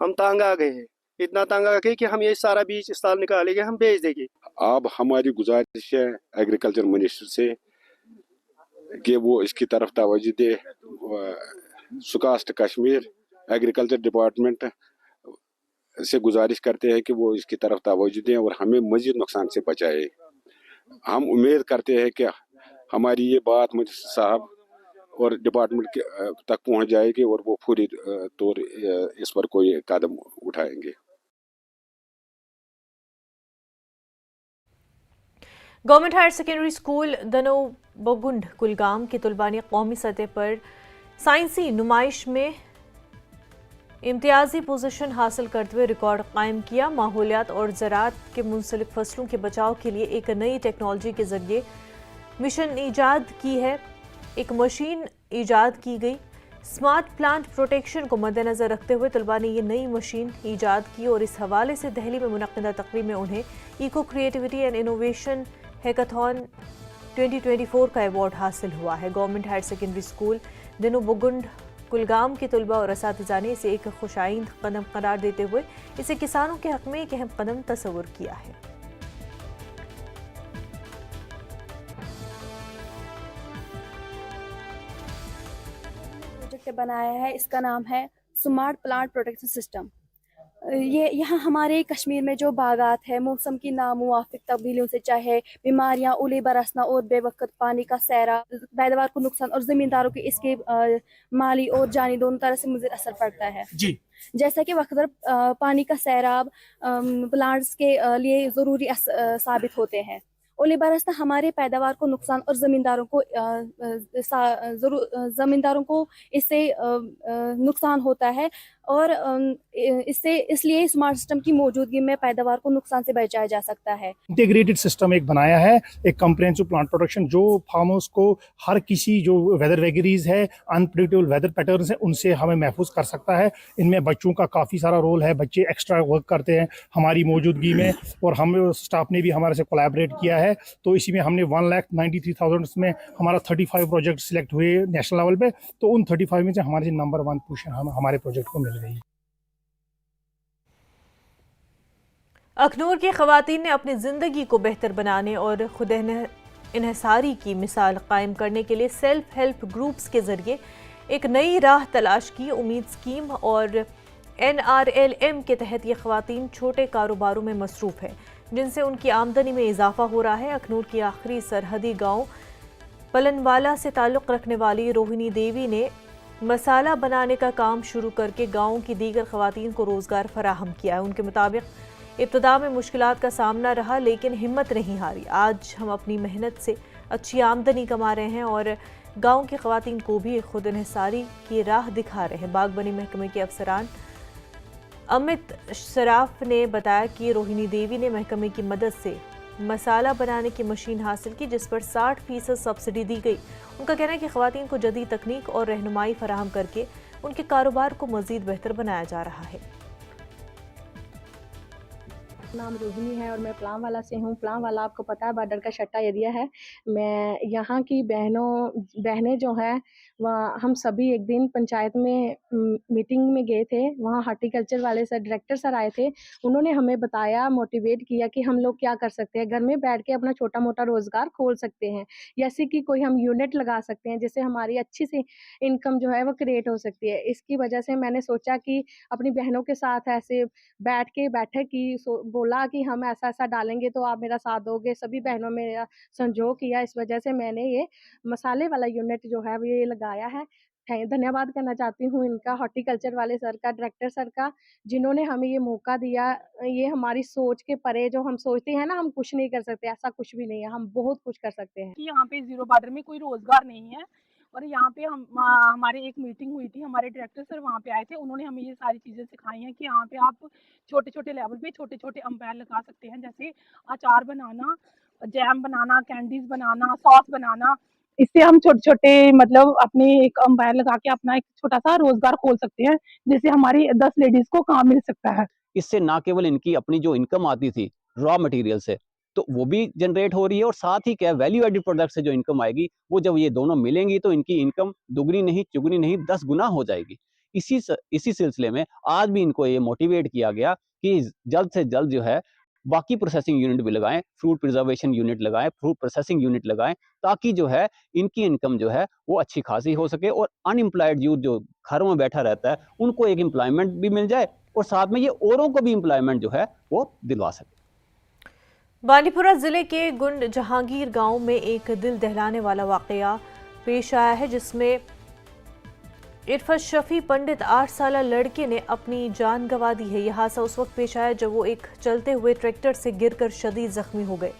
हम तंग आ गए हैं। इतना तंग आ गए कि हम ये सारा बीज इस साल निकालेंगे, हम बेच देंगे। अब हमारी गुजारिश है एग्रीकल्चर मिनिस्टर से कि वो इसकी तरफ तवज्जो दे। सुकास्ट कश्मीर एग्रीकल्चर डिपार्टमेंट से गुजारिश करते हैं कि वो इसकी तरफ तवज्जो दें और हमें मजीद नुकसान से बचाए। हम उम्मीद करते हैं कि हमारी ये बात मिनिस्टर साहब और डिपार्टमेंट के तक पहुंच जाएगी और वो पूरी तौर इस पर कोई कदम उठाएंगे। Government higher secondary school Danobgund Kulgam के तलबा ने कौमी सतह पर साइंसी नुमाइश में इम्तियाजी पोजीशन हासिल करते हुए रिकॉर्ड कायम किया। माहौलियात और ज़राअत के मुंसलिक फसलों के बचाव के लिए एक नई टेक्नोलॉजी के जरिए मिशन ईजाद की है। एक मशीन ईजाद की गई। स्मार्ट प्लांट प्रोटेक्शन को मद्देनजर रखते हुए तलबा ने ये नई मशीन ईजाद की और इस हवाले से दिल्ली में मुनक्किदा तकरीब में उन्हें eco creativity and innovation hackathon 2024 का अवार्ड हासिल हुआ है। Government higher secondary school Danobgund Kulgam के तलबा और असातिज़ा ने इसे एक खुशाइंद कदम करार देते हुए इसे किसानों के हक में एक अहम कदम तस्वुर किया है। प्रोजेक्ट बनाया है, इसका नाम है स्मार्ट प्लांट प्रोटेक्शन सिस्टम। ये यहाँ हमारे कश्मीर में जो बागात है, मौसम की नामुवाफिक तब्दीलियों से चाहे बीमारियाँ, ओले बरसना और बेवक्त पानी का सैरा, पैदावार को नुकसान और ज़मींदारों के इसके माली और जानी दोनों तरह से मुझे असर पड़ता है जी। जैसा कि वक्त पानी का सैराब प्लांट्स के लिए ज़रूरी साबित होते हैं। ओले बरसना हमारे पैदावार को नुकसान और ज़मींदारों को इससे नुकसान होता है और इसलिए स्मार्ट सिस्टम की मौजूदगी में पैदावार को नुकसान से बचाया जा सकता है। इंटीग्रेटेड सिस्टम एक बनाया है, एक कंप्रेहेंसिव प्लांट प्रोटेक्शन जो फार्मर्स को हर किसी जो वेदर वेगरीज है, अनप्रेडिक्टेबल वेदर पैटर्न्स है, उनसे हमें महफूज कर सकता है। इनमें बच्चों का काफ़ी सारा रोल है, बच्चे एक्स्ट्रा वर्क करते हैं हमारी मौजूदगी में और हम स्टाफ ने भी हमारे से कोलैबोरेट किया है। तो इसी में हमने 1,93,000 में हमारा 35 प्रोजेक्ट सिलेक्ट हुए नेशनल लेवल पे। तो उन 35 में से हमारे नंबर 1 पोजीशन हमारे प्रोजेक्ट को मिल गई। अखनूर की खवातीन ने अपनी ज़िंदगी को बेहतर बनाने और खुद इन्हसारी की मिसाल कायम करने के लिए सेल्फ हेल्प ग्रुप्स के ज़रिए एक नई राह तलाश की। उम्मीद स्कीम और NRLM के तहत ये खवातीन छोटे कारोबारों में मसरूफ़ है जिनसे उनकी आमदनी में इजाफा हो रहा है। अखनूर की आखिरी सरहदी गांव पलनवाला से ताल्लुक़ रखने वाली रोहिणी देवी ने मसाला बनाने का काम शुरू करके गाँव की दीगर खवातीन को रोज़गार फराहम किया है। उनके मुताबिक इब्तिदा में मुश्किलात का सामना रहा लेकिन हिम्मत नहीं हारी। आज हम अपनी मेहनत से अच्छी आमदनी कमा रहे हैं और गांव की खवातीन को भी खुद इन्हिसारी की राह दिखा रहे हैं। बागबानी महकमे के अफसरान अमित सराफ ने बताया कि रोहिणी देवी ने महकमे की मदद से मसाला बनाने की मशीन हासिल की जिस पर 60% सब्सिडी दी गई। उनका कहना है कि खवातीन को जदीद तकनीक और रहनुमाई फराहम करके उनके कारोबार को मज़ीद बेहतर बनाया जा रहा है। नाम रोहिणी है और मैं प्लांवाला से हूँ। प्लांवाला आपको पता है बॉर्डर का शट्टा एरिया है। मैं यहाँ की बहनें जो हैं वहाँ हम सभी एक दिन पंचायत में मीटिंग में गए थे। वहाँ हॉर्टिकल्चर वाले सर डायरेक्टर सर आए थे। उन्होंने हमें बताया, मोटिवेट किया कि हम लोग क्या कर सकते हैं, घर में बैठ के अपना छोटा मोटा रोज़गार खोल सकते हैं, जैसे कि कोई हम यूनिट लगा सकते हैं जिससे हमारी अच्छी सी इनकम जो है वो क्रिएट हो सकती है। इसकी वजह से मैंने सोचा कि अपनी बहनों के साथ ऐसे बैठक की, बोला कि हम ऐसा ऐसा डालेंगे तो आप मेरा साथ दोगे। सभी बहनों में मेरा संजोग किया। इस वजह से मैंने ये मसाले वाला यूनिट जो है वो ये लगाया है। धन्यवाद करना चाहती हूँ इनका, हॉर्टिकल्चर वाले सर का, डायरेक्टर सर का, जिन्होंने हमें ये मौका दिया। ये हमारी सोच के परे, जो हम सोचते हैं ना हम कुछ नहीं कर सकते, ऐसा कुछ भी नहीं है, हम बहुत कुछ कर सकते हैं। यहाँ पे जीरो बॉर्डर में कोई रोजगार नहीं है और यहाँ पे हमारे एक मीटिंग हुई थी, हमारे डायरेक्टर सर वहाँ पे आए थे। उन्होंने हमें ये सारी चीज़ें सिखाई हैं कि यहाँ पे आप छोटे छोटे लेवल पे छोटे छोटे अम्पायर लगा सकते हैं, जैसे अचार बनाना, जैम बनाना, कैंडीज बनाना, सॉस बनाना। इससे हम छोटे छोटे मतलब अपने एक अम्पायर लगा के अपना एक छोटा सा रोजगार खोल सकते हैं, जिससे हमारी 10 लेडीज को काम मिल सकता है। इससे ना केवल इनकी अपनी जो इनकम आती थी रॉ मटेरियल से, तो वो भी जनरेट हो रही है और साथ ही क्या वैल्यू एडेड प्रोडक्ट से जो इनकम आएगी वो जब ये दोनों मिलेंगी तो इनकी इनकम दुगनी नहीं चुगनी नहीं 10 गुना हो जाएगी। इसी सिलसिले में आज भी इनको ये मोटिवेट किया गया कि जल्द से जल्द जो है बाकी प्रोसेसिंग यूनिट भी लगाएं, फ्रूट प्रिजर्वेशन यूनिट लगाएं, फ्रूट प्रोसेसिंग यूनिट लगाएं, ताकि जो है इनकी इनकम जो है वो अच्छी खासी हो सके और अनएम्प्लॉयड यूथ जो घरों में बैठा रहता है उनको एक एम्प्लॉयमेंट भी मिल जाए और साथ में ये औरों को भी एम्प्लॉयमेंट जो है वो दिलवा सके। बांदीपुरा जिले के गुंड जहांगीर गांव में एक दिल दहलाने वाला वाकया पेश आया है, जिसमें इरफत शफी पंडित 8 साल लड़के ने अपनी जान गंवा दी है। यह हादसा उस वक्त पेश आया जब वो एक चलते हुए ट्रैक्टर से गिरकर शदीद जख्मी हो गए।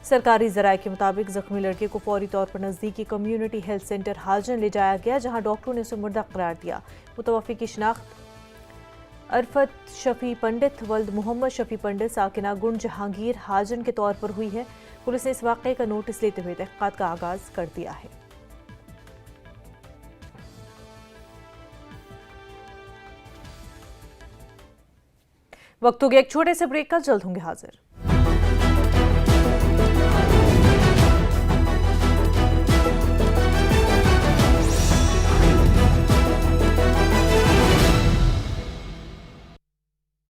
सरकारी जराये के मुताबिक जख्मी लड़के को फौरी तौर पर नज़दीकी कम्युनिटी हेल्थ सेंटर हाजन ले जाया गया, जहां डॉक्टरों ने उसे मुर्दा करार दिया। मुतवफ़ी की शिनाख्त अरफत शफी पंडित वल्द मोहम्मद शफी पंडित साकिना गुंड जहांगीर हाजन के तौर पर हुई है। पुलिस ने इस वाक़े का नोटिस लेते हुए तहक़ीक़ात का आगाज़ कर दिया है। वक्त हो गया एक छोटे से ब्रेक का, जल्द होंगे हाजिर।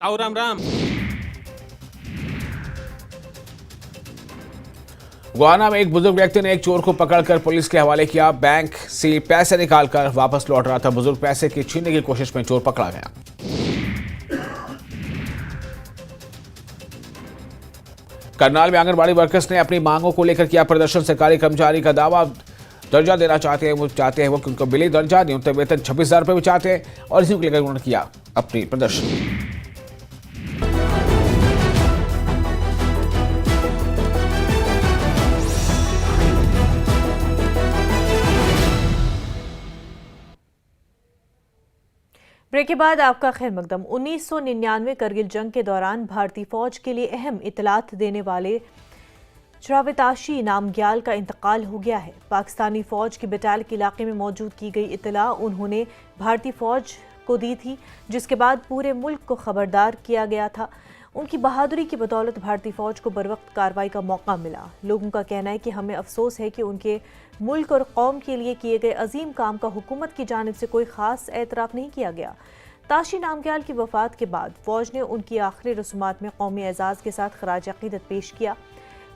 आओ राम राम। गुआना में एक बुजुर्ग व्यक्ति ने एक चोर को पकड़कर पुलिस के हवाले किया। बैंक से पैसे निकालकर वापस लौट रहा था। बुजुर्ग पैसे की छीनने की कोशिश में चोर पकड़ा गया। करनाल में आंगनबाड़ी वर्कर्स ने अपनी मांगों को लेकर किया प्रदर्शन। सरकारी कर्मचारी का दावा दर्जा देना चाहते हैं वो कि उनको मिले दर्जा, न्यूनतम वेतन 26,000 रुपये भी चाहते हैं और इसी को लेकर उन्होंने किया अपनी प्रदर्शन। ब्रेक के बाद आपका खैर मकदम। 1999 करगिल जंग के दौरान भारतीय फौज के लिए अहम इतलात देने वाले चरावताशी नामग्याल का इंतकाल हो गया है। पाकिस्तानी फौज की बटाल के इलाके में मौजूद की गई इतला उन्होंने भारतीय फौज को दी थी, जिसके बाद पूरे मुल्क को खबरदार किया गया था। उनकी बहादुरी की बदौलत भारतीय फौज को बरवक्त कार्रवाई का मौका मिला। लोगों का कहना है कि हमें अफसोस है कि उनके मुल्क और कौम के लिए किए गए अजीम काम का हुकूमत की जानिब से कोई ख़ास एतराफ़ नहीं किया गया। ताशी नामग्याल की वफ़ात के बाद फ़ौज ने उनकी आखिरी रसूमात में कौमी एजाज़ के साथ खराज अक़ीदत पेश किया।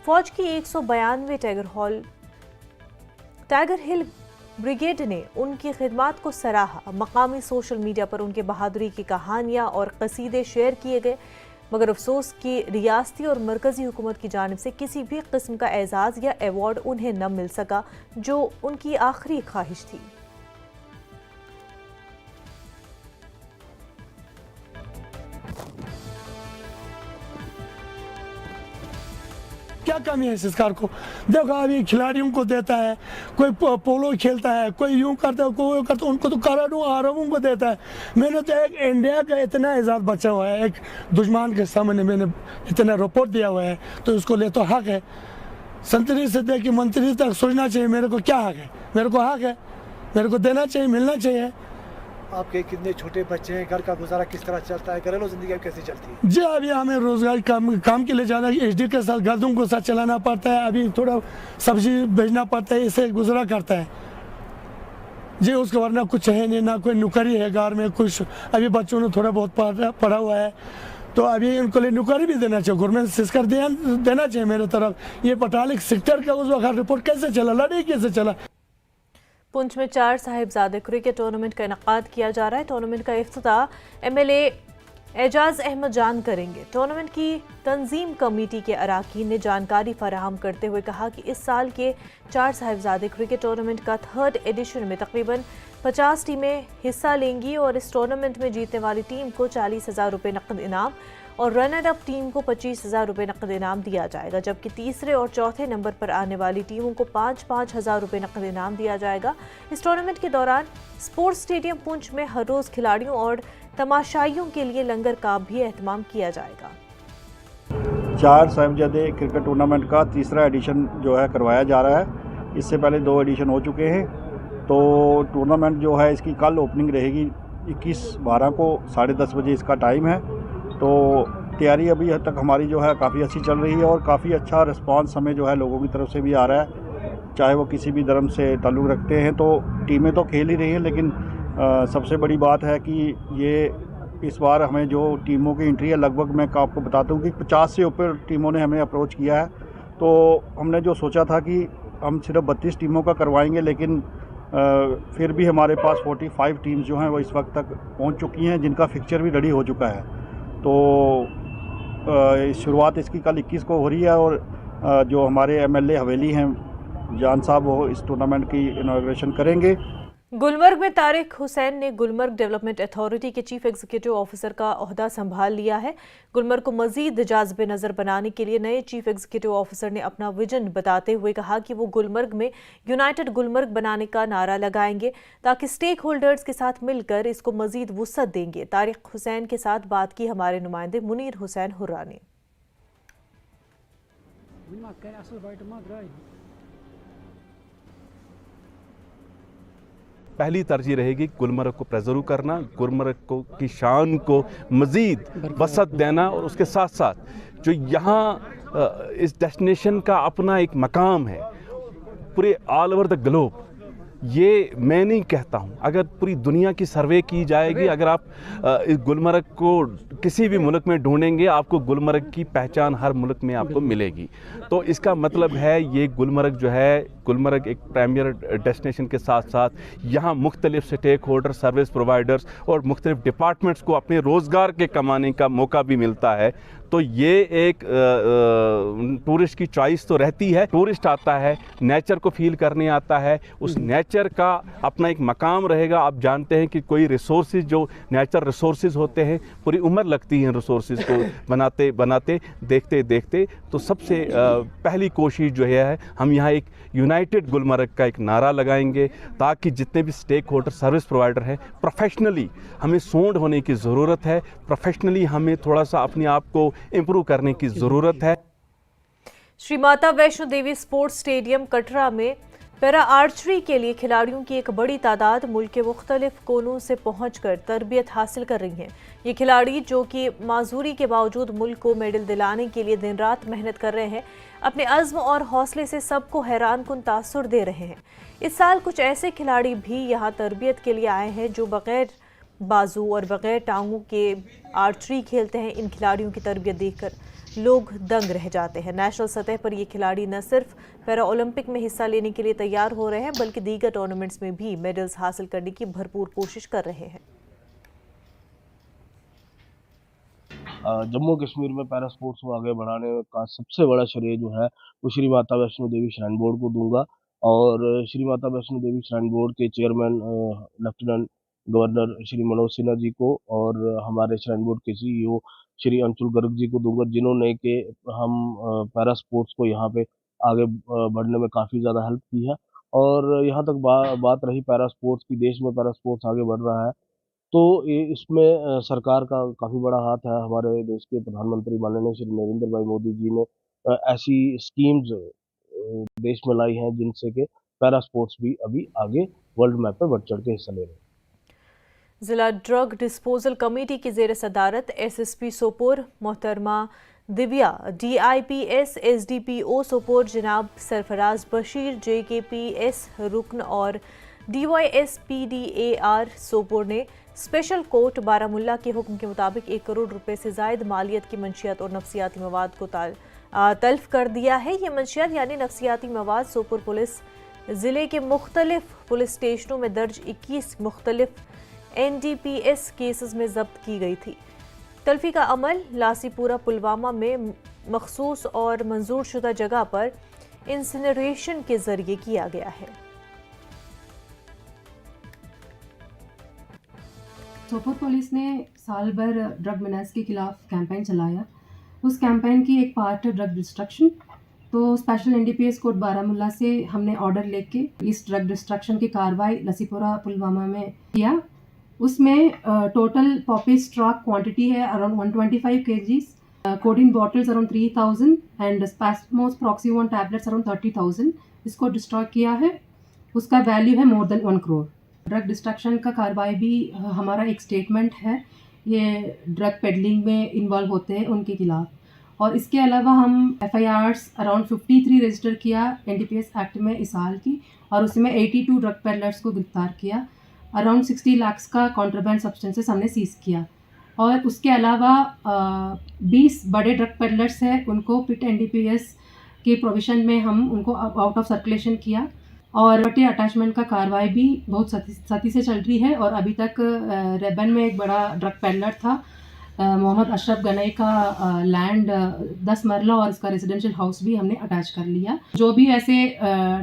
फ़ौज की 192 टाइगर हिल ब्रिगेड ने उनकी खिदमात को सराहा। मकामी सोशल मीडिया पर उनके बहादुरी की कहानियाँ और कसीदे शेयर किए गए, मगर अफसोस कि रियासती और मरकज़ी हुकूमत की जानिब से किसी भी किस्म का एजाज़ या एवॉर्ड उन्हें न मिल सका, जो उनकी आखिरी ख्वाहिश थी। क्या कमी है सरकार को? देखो अभी खिलाड़ियों को देता है, कोई पोलो खेलता है, कोई यूं करता है, कोई करता है, उनको तो कराडू आरबों को देता है। मैंने तो एक इंडिया का इतना एजाज बचा हुआ है, एक दुश्मन के सामने मैंने इतना रिपोर्ट दिया हुआ है, तो उसको ले तो हक है। संतरी से दे कि मंत्री तक सोचना चाहिए मेरे को क्या हक है, मेरे को हक है, मेरे को देना चाहिए, मिलना चाहिए। आपके कितने छोटे बच्चे हैं, घर का गुजारा किस तरह चलता है, घरेलू जिंदगी कैसे चलती है? जी अभी हमें रोजगार काम के लिए जाना, एचडी के साथ गर्दों को साथ चलाना पड़ता है, अभी थोड़ा सब्जी भेजना पड़ता है, इससे गुजारा करता है जी। उसके वरना कुछ है नहीं, ना कोई नौकरी है घर में कुछ। अभी बच्चों ने थोड़ा बहुत पढ़ा हुआ है, तो अभी उनको लिए नौकरी भी देना चाहिए, गवर्नमेंट से इसका ध्यान देना चाहिए मेरे तरफ। ये पटालिक सेक्टर का उस वक्त रिपोर्ट कैसे चला, लड़ाई कैसे चला। पुंछ में 4 साहिबजादे क्रिकेट टूर्नामेंट का इनकाद किया जा रहा है। टूर्नामेंट का इफ्तिताह एमएलए एजाज अहमद जान करेंगे। टूर्नामेंट की तंजीम कमेटी के अराकीन ने जानकारी फराहम करते हुए कहा कि इस साल के 4 साहिबजादे क्रिकेट टूर्नामेंट का 3rd एडिशन में तकरीबन 50 टीमें हिस्सा लेंगी और इस टूर्नामेंट में जीतने वाली टीम को 40,000 रुपये नकद इनाम और रनर अप टीम को 25,000 रुपये नकद इनाम दिया जाएगा, जबकि तीसरे और चौथे नंबर पर आने वाली टीमों को 5-5 हज़ार रुपये नकद इनाम दिया जाएगा। इस टूर्नामेंट के दौरान स्पोर्ट्स स्टेडियम पुंछ में हर रोज़ खिलाड़ियों और तमाशाइयों के लिए लंगर का भी एहतमाम किया जाएगा। 4 साहिबजादे क्रिकेट टूर्नामेंट का 3रा एडिशन जो है करवाया जा रहा है। इससे पहले 2 एडिशन हो चुके हैं, तो टूर्नामेंट जो है इसकी कल ओपनिंग रहेगी 21/12 को 10:30 बजे इसका टाइम है। तो तैयारी अभी तक हमारी जो है काफ़ी अच्छी चल रही है और काफ़ी अच्छा रिस्पांस हमें जो है लोगों की तरफ से भी आ रहा है, चाहे वो किसी भी धर्म से ताल्लुक़ रखते हैं। तो टीमें तो खेल ही रही हैं, लेकिन सबसे बड़ी बात है कि ये इस बार हमें जो टीमों की एंट्री है, लगभग मैं आपको बताता हूँ कि 50 से ऊपर टीमों ने हमें अप्रोच किया है। तो हमने जो सोचा था कि हम सिर्फ 32 टीमों का करवाएंगे, लेकिन फिर भी हमारे पास 45 टीम्स जो हैं वो इस वक्त तक पहुंच चुकी हैं, जिनका फिक्चर भी रेडी हो चुका है। तो शुरुआत इसकी कल 21 को हो रही है और जो हमारे MLA हवेली हैं जान साहब, वो इस टूर्नामेंट की इनॉग्रेशन करेंगे। गुलमर्ग में तारिक हुसैन ने गुलमर्ग डेवलपमेंट अथॉरिटी के चीफ एग्जीक्यूटिव ऑफिसर का ओहदा संभाल लिया है। गुलमर्ग को मजीद जाज़िब नज़र बनाने के लिए नए चीफ एग्जीक्यूटिव ऑफिसर ने अपना विजन बताते हुए कहा कि वो गुलमर्ग में यूनाइटेड गुलमर्ग बनाने का नारा लगाएंगे ताकि स्टेक होल्डर्स के साथ मिलकर इसको मजीद वुसअत देंगे। तारिक हुसैन के साथ बात की हमारे नुमाइंदे मुनीर हुसैन हुर्रा ने। पहली तरजीह रहेगी गुलमर्ग को प्रेजर्व करना, गुलमर्ग को की शान को मज़ीद वसअत देना, और उसके साथ साथ जो यहाँ इस डेस्टिनेशन का अपना एक मकाम है पूरे ऑल ओवर द ग्लोब। ये मैं नहीं कहता हूँ, अगर पूरी दुनिया की सर्वे की जाएगी, अगर आप इस गुलमर्ग को किसी भी मुल्क में ढूंढेंगे, आपको गुलमर्ग की पहचान हर मुल्क में आपको मिलेगी। तो इसका मतलब है ये गुलमर्ग जो है, गुलमर्ग एक प्रीमियर डेस्टिनेशन के साथ साथ यहाँ मुख्तलिफ स्टेक होल्डर, सर्विस प्रोवाइडर्स और मुख्तलिफ डिपार्टमेंट्स को अपने रोज़गार के कमाने का मौका भी मिलता है। तो ये एक टूरिस्ट की चॉइस तो रहती है। टूरिस्ट आता है, नेचर को फील करने आता है, उस नेचर का अपना एक मकाम रहेगा। आप जानते हैं कि कोई रिसोर्सेज, जो नेचर रिसोर्सेज होते हैं, पूरी उम्र लगती है रिसोर्सेज को बनाते बनाते, देखते देखते। तो सबसे पहली कोशिश जो है, हम यहाँ एक यूनाइटेड गुलमर्ग का एक नारा लगाएंगे ताकि जितने भी स्टेक होल्डर, सर्विस प्रोवाइडर हैं, प्रोफेशनली हमें सोंड होने की ज़रूरत है। प्रोफेशनली हमें थोड़ा सा अपने आप को इम्प्रूव करने की ज़रूरत है। श्री माता वैष्णो देवी स्पोर्ट्स स्टेडियम कटरा में पैरा आर्चरी के लिए खिलाड़ियों की एक बड़ी तादाद मुल्क के मुख्तलिफ कोनों से पहुंचकर तरबियत हासिल कर रही हैं। ये खिलाड़ी, जो कि माजूरी के बावजूद मुल्क को मेडल दिलाने के लिए दिन रात मेहनत कर रहे हैं, अपने अज़्म और हौसले से सबको हैरान कुन तासुर दे रहे हैं। इस साल कुछ ऐसे खिलाड़ी भी यहाँ तरबियत के लिए आए हैं जो बग़ैर बाजू और बग़ैर टांगों के आर्चरी खेलते हैं। इन खिलाड़ियों की तरबियत देखकर लोग दंग रह जाते हैं। नेशनल सतह पर ये खिलाड़ी न सिर्फ पैरा ओलंपिक में हिस्सा लेने के लिए तैयार हो रहे हैं, बल्कि दीगर टूर्नामेंट्स में भी मेडल्स हासिल करने की भरपूर कोशिश कर रहे हैं। जम्मू कश्मीर में पैरा स्पोर्ट्स को आगे बढ़ाने का सबसे बड़ा श्रेय जो है वो श्री माता वैष्णो देवी श्राइन बोर्ड को दूंगा। और श्री माता वैष्णो देवी श्राइन बोर्ड के chairman lieutenant governor Shri Manoj Sinha ji को और हमारे श्राइन बोर्ड के CEO श्री अंशुल गर्ग जी को दूंगा, जिन्होंने कि हम पैरा स्पोर्ट्स को यहाँ पे आगे बढ़ने में काफ़ी ज़्यादा हेल्प की है। और यहाँ तक बात रही पैरा स्पोर्ट्स की, देश में पैरा स्पोर्ट्स आगे बढ़ रहा है, तो इसमें सरकार का काफ़ी बड़ा हाथ है। हमारे देश के प्रधानमंत्री माननीय श्री नरेंद्र भाई मोदी जी ने ऐसी स्कीम्स देश में लाई हैं जिनसे कि पैरा स्पोर्ट्स भी अभी आगे वर्ल्ड मैप पर बढ़ चढ़ के हिस्सा ले रहे हैं। जिला ड्रग डिस्पोजल कमेटी की जेर सदारत SSP सोपोर मोहतरमा दिव्या, DIPS SDPO सोपोर जनाब सरफराज बशीर, JKPS रुकन और DYSPDAR सोपोर ने स्पेशल कोर्ट बारामुल्ला के हुक्म के मुताबिक 1 करोड़ रुपए से जायद मालियत की मंशियात और नफ्सियाती मवाद को तल्फ कर दिया है। ये मंशियात यानी नफ्सियाती मवाद सोपोर पुलिस ज़िले के मुख्तलिफ पुलिस स्टेशनों में दर्ज 21 मुख्तलिफ NDPS केसेस में जब्त की गई थी। तल्फी का अमल लासीपुरा पुलवामा में मखसूस और मंजूर शुदा जगह पर इंसिनरेशन के जरिए किया गया है। सोपोर पुलिस ने साल भर ड्रग मीनास के खिलाफ कैंपेन चलाया। उस कैंपेन की एक पार्ट है ड्रग डिस्ट्रक्शन। तो स्पेशल NDPS कोर्ट बारामुल्ला से हमने ऑर्डर लेके इस ड्रग डिस्ट्रक्शन की कार्रवाई लसीपुरा पुलवामा में किया। उसमें टोटल पॉपी स्टॉक क्वांटिटी है around 125 kgs, codeine bottles around 3000 and स्पैस्मोस प्रॉक्सी-1 टैबलेट्स अराउंड 30,000 इसको डिस्ट्रॉय किया है। उसका वैल्यू है more than 1 crore. Drug destruction का कार्रवाई भी हमारा एक स्टेटमेंट है, ये ड्रग पेडलिंग में इन्वॉल्व होते हैं उनके खिलाफ। और इसके अलावा हम FIRs अराउंड 53 रजिस्टर किया NDPS एक्ट में इस साल की, और उसमें 82 ड्रग पेडलर्स को गिरफ्तार किया। अराउंड 60 लाख का कॉन्ट्राबैंड सब्सटेंसेस हमने सीज किया। और उसके अलावा 20 बड़े ड्रग पेडलर्स हैं, उनको पिट एनडीपीएस के प्रोविज़न में हम उनको आउट ऑफ सर्कुलेशन किया। और बटे अटैचमेंट का कार्रवाई भी बहुत सती से चल रही है। और अभी तक रेबन में एक बड़ा ड्रग पेडलर था, मोहम्मद अशरफ गनई का लैंड 10 मरला और इसका रेजिडेंशियल हाउस भी हमने अटैच कर लिया। जो भी ऐसे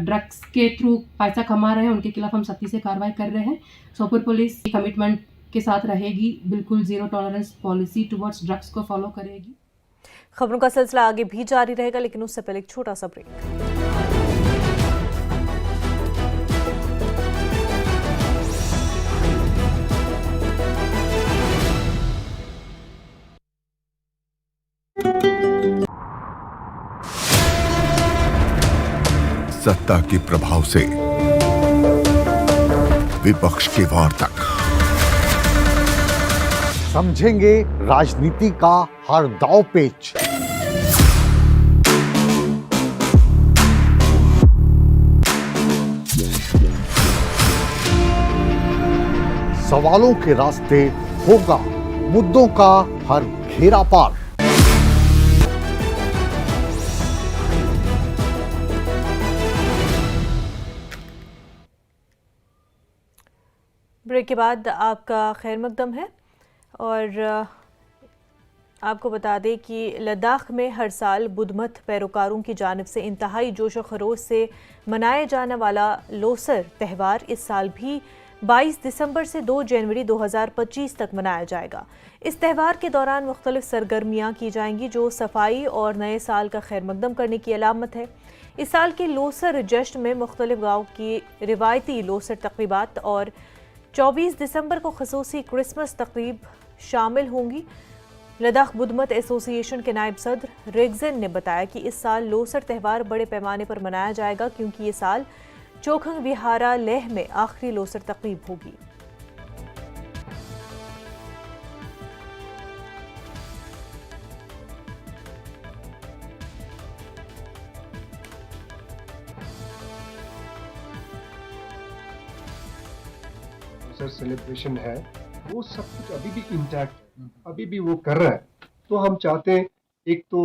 ड्रग्स के थ्रू पैसा कमा रहे हैं उनके खिलाफ हम सख्ती से कार्रवाई कर रहे हैं। सोपुर पुलिस कमिटमेंट के साथ रहेगी, बिल्कुल zero tolerance policy towards drugs को फॉलो करेगी। खबरों का सिलसिला आगे भी जारी रहेगा, लेकिन उससे पहले एक छोटा सा ब्रेक। सत्ता के प्रभाव से विपक्ष के वार तक समझेंगे राजनीति का हर दांव पेच। सवालों के रास्ते होगा मुद्दों का हर घेरा पार। ब्रेक के बाद आपका खैर मकदम है और आपको बता दें कि लद्दाख में हर साल बुद्धमत पैरोकारों की जानिब से इंतहाई जोश व खरोश से मनाया जाने वाला लोसर त्यौहार इस साल भी 22 दिसंबर से 2 जनवरी 2025 तक मनाया जाएगा। इस त्यौहार के दौरान मुख्तलिफ सरगर्मियाँ की जाएंगी जो सफाई और नए साल का खैर मकदम करने की अलामत है। इस साल के लोसर जश्न में मुख्तलिफ गाँव की रिवायती लोसर तकरीबात और 24 दिसंबर को खसूसी क्रिसमस तकरीब शामिल होंगी। लद्दाख बुद्धमत एसोसिएशन के नायब सदर रेगजन ने बताया कि इस साल लोसर त्यौहार बड़े पैमाने पर मनाया जाएगा क्योंकि ये साल चोखंग विहारा लेह में आखिरी लोसर तकरीब होगी। सेलिब्रेशन है वो सब कुछ अभी भी इंटैक्ट है, अभी भी वो कर रहा है। तो हम चाहते हैं एक तो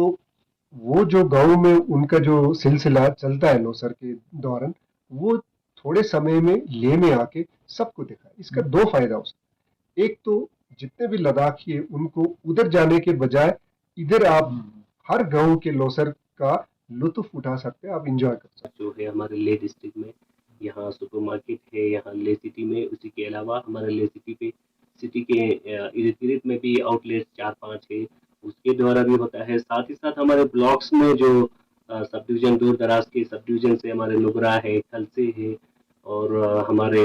वो जो गांव में उनका जो सिलसिला चलता है लोसर के दौरान वो थोड़े समय में ले में आके सबको दिखाए। इसका 2 फायदा हो सकता है। एक तो जितने भी लद्दाखी है उनको उधर जाने के बजाय इधर आप हर गांव के लोसर का लुत्फ उठा सकते हैं, आप इंजॉय कर सकते हैं। जो है हमारे ले डिस्ट्रिक्ट में यहाँ सुपरमार्केट है, यहाँ ले सिटी में, उसी के अलावा हमारे ले सिटी के इर्द गिर्द में भी आउटलेट 4-5 है, उसके द्वारा भी होता है। साथ ही साथ हमारे ब्लॉक्स में जो सब डिवीज़न दूर दराज के सब डिवीज़न से हमारे लुगरा है, खलसे है और हमारे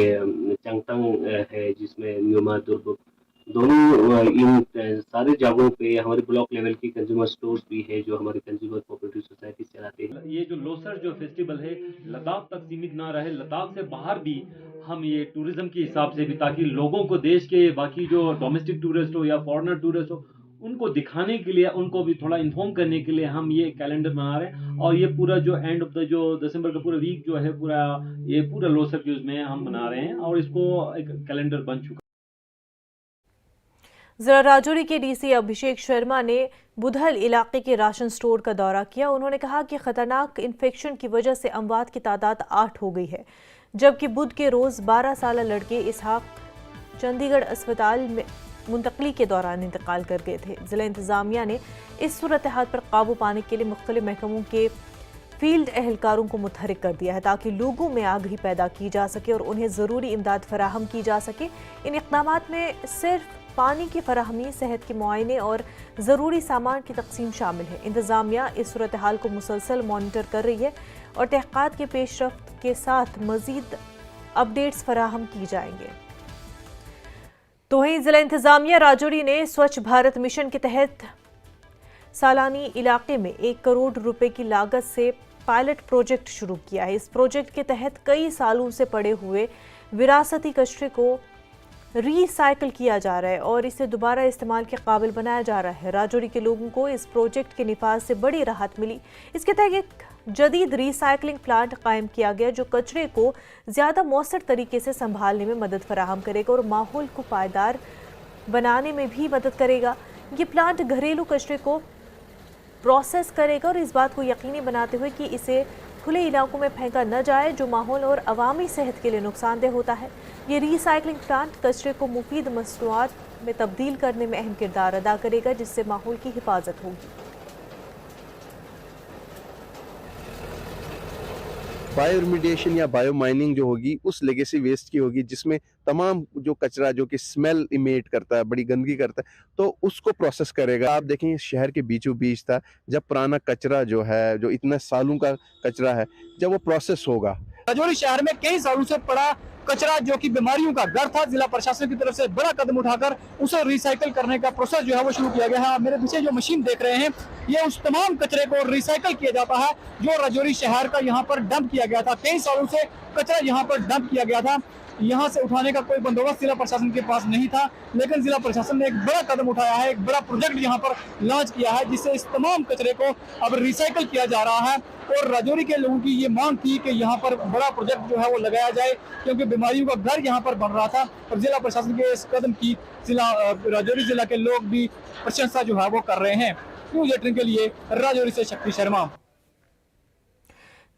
चंगतंग है जिसमें न्यूमा दुर्ग दोनों इन सारे जगहों पे हमारे ब्लॉक लेवल की कंज्यूमर स्टोर्स भी है जो हमारे कंज्यूमर कोऑपरेटिव सोसाइटी चलाते हैं। ये जो लोसर जो फेस्टिवल है लद्दाख तक सीमित ना रहे, लद्दाख से बाहर भी हम ये टूरिज्म के हिसाब से भी, ताकि लोगों को देश के बाकी जो डोमेस्टिक टूरिस्ट हो या फॉरेनर टूरिस्ट हो उनको दिखाने के लिए, उनको भी थोड़ा इन्फॉर्म करने के लिए हम ये कैलेंडर बना रहे हैं। और ये पूरा जो एंड ऑफ द जो दिसंबर का पूरा वीक जो है ये पूरा लोसर के उसमें हम बना रहे हैं और इसको एक कैलेंडर बन चुका। ज़रा राजौरी के डीसी अभिषेक शर्मा ने बुधल इलाके के राशन स्टोर का दौरा किया। उन्होंने कहा कि खतरनाक इन्फेक्शन की वजह से अमवात की तादाद 8 हो गई है, जबकि बुध के रोज़ 12 साल लड़के इसहाक चंडीगढ़ अस्पताल में मुंतकली के दौरान इंतकाल कर गए थे। ज़िला इंतज़ामिया ने इस सूरत हाल पर काबू पाने के लिए मुख्तलिफ महकमों के फील्ड एहलकारों को मुतहरिक कर दिया है ताकि लोगों में आगाही पैदा की जा सके और उन्हें ज़रूरी इमदाद फराहम की जा सके। इन इक़दामात में सिर्फ पानी की फराहमी, सेहत के मुआयने और ज़रूरी सामान की तकसीम शामिल है। इंतज़ामिया इस सूरत हाल को मुसलसल मॉनिटर कर रही है और तहक़ीक़ात के पेशरफ्त के साथ मज़ीद अपडेट्स फराहम की जाएंगे। तो वहीं ज़िला इंतज़ामिया राजौरी ने स्वच्छ भारत मिशन के तहत सालानी इलाके में 1 करोड़ रुपए की लागत से पायलट प्रोजेक्ट शुरू किया है। इस प्रोजेक्ट के तहत कई सालों से पड़े हुए विरासती कचरे को रीसाइकिल किया जा रहा है और इसे दोबारा इस्तेमाल के काबिल बनाया जा रहा है। राजौरी के लोगों को इस प्रोजेक्ट के निफाज से बड़ी राहत मिली। इसके तहत एक जदीद रीसाइक्लिंग प्लांट कायम किया गया जो कचरे को ज़्यादा मौसर तरीके से संभालने में मदद फराहम करेगा और माहौल को पायदार बनाने में भी मदद करेगा। ये प्लांट घरेलू कचरे को प्रोसेस करेगा और इस बात को यकीनी बनाते हुए कि इसे खुले इलाकों में फेंका न जाए जो माहौल और अवामी सेहत के लिए नुकसानदेह होता है। ये रीसाइक्लिंग प्लांट कचरे को मुफीद मसनूआत में तब्दील करने में अहम किरदार अदा करेगा जिससे माहौल की हिफाजत होगी। बायो रिमीडिएशन या बायो माइनिंग जो होगी उस लेगेसी वेस्ट की होगी जिसमें तमाम जो कचरा जो कि स्मेल इमेट करता है, बड़ी गंदगी करता है, तो उसको प्रोसेस करेगा। आप देखें शहर के बीचों बीच था जब पुराना कचरा जो है, जो इतने सालों का कचरा है, जब वो प्रोसेस होगा। राजौरी शहर में कई सालों से पड़ा कचरा जो कि बीमारियों का घर था, जिला प्रशासन की तरफ से बड़ा कदम उठाकर उसे रिसाइकिल करने का प्रोसेस जो है वो शुरू किया गया है। मेरे पीछे जो मशीन देख रहे हैं ये उस तमाम कचरे को रिसाइकिल किया जाता है जो राजौरी शहर का यहाँ पर डंप किया गया था। कई सालों से कचरा यहाँ पर डंप किया गया था, यहाँ से उठाने का कोई बंदोबस्त जिला प्रशासन के पास नहीं था, लेकिन जिला प्रशासन ने एक बड़ा कदम उठाया है, एक बड़ा प्रोजेक्ट यहाँ पर लॉन्च किया है जिससे इस तमाम कचरे को अब रिसाइकिल किया जा रहा है। और राजौरी के लोगों की ये मांग थी कि यहाँ पर बड़ा प्रोजेक्ट जो है वो लगाया जाए क्योंकि बीमारियों का घर यहाँ पर बन रहा था और जिला प्रशासन के इस कदम की राजौरी जिला के लोग भी प्रशंसा जो है वो कर रहे हैं। न्यूज़ 18 के लिए राजौरी से शक्ति शर्मा।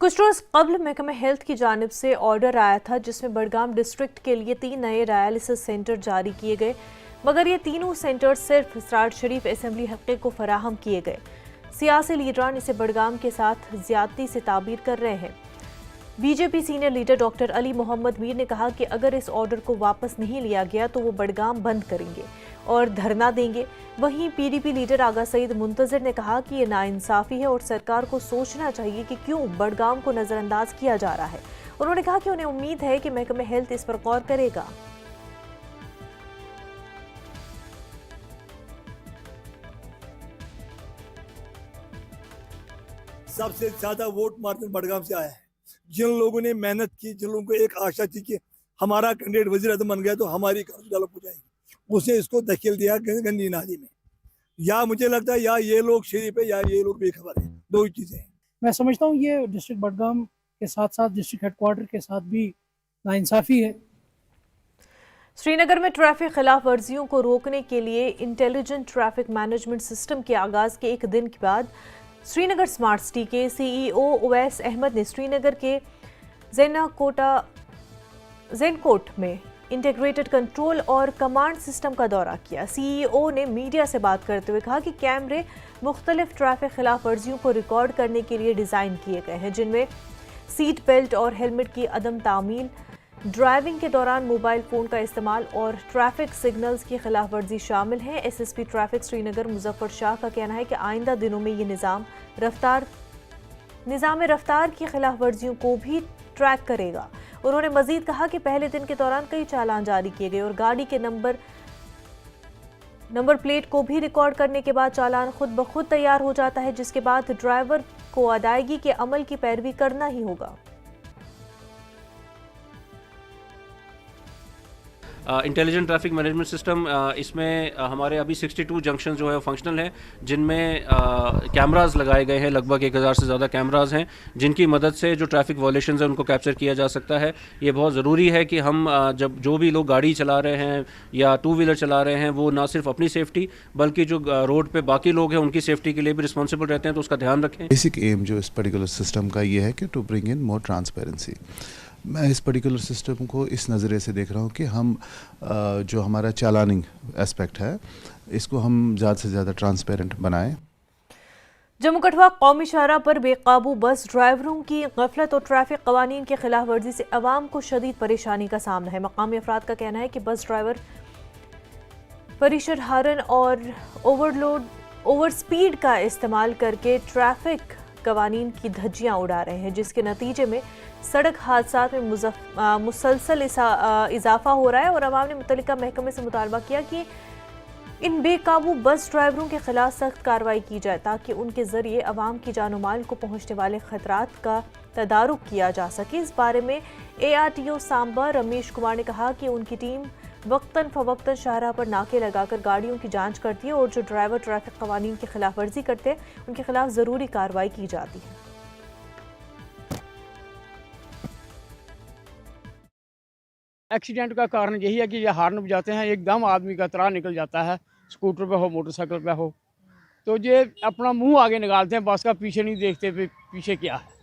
कुछ रोज कबल महकमा हेल्थ की जानिब से ऑर्डर आया था जिसमें बड़गाम डिस्ट्रिक्ट के लिए 3 नए डायलिसिस सेंटर जारी किए गए, मगर ये तीनों सेंटर सिर्फ सरार शरीफ असेंबली हल्के को फराहम किए गए। सियासी लीडरान इसे बड़गाम के साथ ज्यादती से ताबीर कर रहे हैं। BJP senior leader doctor Ali Mohammad Mir ने कहा कि अगर इस ऑर्डर को वापस नहीं लिया गया तो वो बड़गाम बंद करेंगे और धरना देंगे। वहीं पीडीपी लीडर आगा सईद मुंतजर ने कहा कि ये नाइंसाफी है और सरकार को सोचना चाहिए कि क्यों बड़गाम को नजरअंदाज किया जा रहा है। उन्होंने कहा कि उन्हें उम्मीद है कि महकमा हेल्थ इस पर गौर करेगा। सबसे ज्यादा वोट मार्जिन बड़गाम से आया है। जिन लोगों ने मेहनत की, जिन लोगों को एक आशा थी कि हमारा कैंडिडेट वजीर आज़म बन गया तो हमारी डेवलप हो जाएगी, उसे इसको धकेल दिया गंदी नाली में। या मुझे लगता है या ये लोग शरीफ है या ये लोग बेखबर है, दो ही चीजें हैं। मैं समझता हूँ ये डिस्ट्रिक्ट बड़गाम के साथ साथ डिस्ट्रिक्ट हेडक्वार्टर के साथ भी नाइंसाफी है। श्रीनगर में ट्रैफिक खिलाफ वर्जियों को रोकने के लिए इंटेलिजेंट ट्रैफिक मैनेजमेंट सिस्टम के आगाज के एक दिन के बाद श्रीनगर स्मार्ट सिटी के सीईओ उवैस अहमद ने श्रीनगर के ज़ेनकोट में इंटीग्रेटेड कंट्रोल और कमांड सिस्टम का दौरा किया। सीईओ ने मीडिया से बात करते हुए कहा कि कैमरे मुख्तलिफ ट्रैफिक खिलाफ वर्जियों को रिकॉर्ड करने के लिए डिज़ाइन किए गए हैं जिनमें सीट बेल्ट और हेलमेट की अदम तामील, ड्राइविंग के दौरान मोबाइल फ़ोन का इस्तेमाल और ट्रैफिक सिग्नल्स की खिलाफ वर्जी शामिल है। एसएसपी ट्रैफिक श्रीनगर मुजफ्फर शाह का कहना है कि आइंदा दिनों में ये निज़ाम रफ्तार की खिलाफ वर्जियों को भी ट्रैक करेगा। उन्होंने मजीद कहा कि पहले दिन के दौरान कई चालान जारी किए गए और गाड़ी के नंबर प्लेट को भी रिकॉर्ड करने के बाद चालान खुद ब खुद तैयार हो जाता है जिसके बाद ड्राइवर को अदायगी के अमल की पैरवी करना ही होगा। इंटेलिजेंट ट्रैफिक मैनेजमेंट सिस्टम इसमें हमारे अभी 62 जंक्शन जो है फंक्शनल है जिनमें कैमरास लगाए गए हैं। लगभग 1000 से ज़्यादा कैमरास हैं जिनकी मदद से जो ट्रैफिक वायलेशंस हैं उनको कैप्चर किया जा सकता है। ये बहुत ज़रूरी है कि हम जब जो भी लोग गाड़ी चला रहे हैं या टू व्हीलर चला रहे हैं वो ना सिर्फ अपनी सेफ्टी बल्कि जो रोड पे बाकी लोग हैं उनकी सेफ्टी के लिए भी रिस्पॉन्सिबल रहते हैं, तो उसका ध्यान रखें। बेसिक एम जो इस पर्टिकुलर सिस्टम का ये है कि to bring in more transparency. मैं इस पर्टिकुलर सिस्टम को इस नज़रिए से देख रहा हूँ कि हम जो हमारा चालानिंग एस्पेक्ट है इसको हम ज़्यादा से ज़्यादा ट्रांसपेरेंट बनाएं। जम्मू कठवा कौमी शाहराह पर बेकाबू बस ड्राइवरों की गफलत और ट्रैफिक कवानीन की खिलाफ वर्जी से अवाम को शदीद परेशानी का सामना है। मकामी अफराद का कहना है कि बस ड्राइवर परिशद हारन और ओवर स्पीड का इस्तेमाल करके ट्रैफिक कवानीन की धज्जियां उड़ा रहे हैं जिसके नतीजे में सड़क हादसात में मुसलसल इजाफा हो रहा है और अवाम ने मुतल्लिका महकमे से मुतालबा किया कि इन बेकाबू बस ड्राइवरों के खिलाफ सख्त कार्रवाई की जाए ताकि उनके जरिए अवाम की जान माल को पहुंचने वाले खतरात का तदारुक किया जा सके। इस बारे में ARTO सांबा रमेश कुमार ने कहा कि उनकी टीम वक्तन फवक्तन शाहराह पर नाके लगाकर गाड़ियों की जांच करती है और जो ड्राइवर ट्रैफिक कवानीन की खिलाफ वर्जी करते हैं उनके खिलाफ जरूरी कार्रवाई की जाती है। एक्सीडेंट का कारण यही है कि ये हॉर्न बजाते हैं, एकदम आदमी का त्राह निकल जाता है, स्कूटर पे हो मोटरसाइकिल पे हो, तो ये अपना मुंह आगे निकालते हैं, बस का पीछे नहीं देखते पीछे क्या है।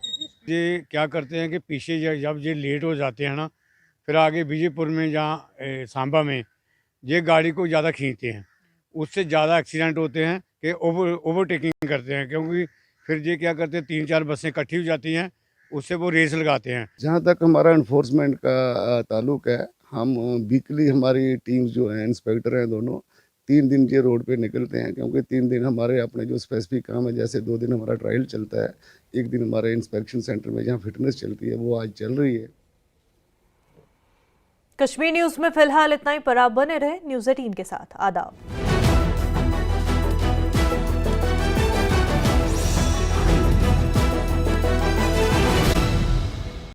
ये क्या करते हैं कि पीछे जब ये लेट हो जाते हैं ना, फिर आगे विजयपुर में जहाँ सांबा में ये गाड़ी को ज़्यादा खींचते हैं, उससे ज़्यादा एक्सीडेंट होते हैं कि ओवरटेकिंग करते हैं, क्योंकि फिर ये क्या करते हैं 3-4 बसें इकट्ठी हो जाती हैं, उससे वो रेस लगाते हैं। जहाँ तक हमारा इन्फोर्समेंट का ताल्लुक है, हम वीकली हमारी टीम्स जो हैं, इंस्पेक्टर हैं दोनों, 3 दिन ये रोड पे निकलते हैं, क्योंकि 3 दिन हमारे अपने जो स्पेसिफिक काम है, जैसे 2 दिन हमारा ट्रायल चलता है, 1 दिन हमारे इंस्पेक्शन सेंटर में जहाँ फिटनेस चलती है वो आज चल रही है। कश्मीर न्यूज में फिलहाल इतना ही, पर आप बने रहे न्यूज़ 18 के साथ। आदाब।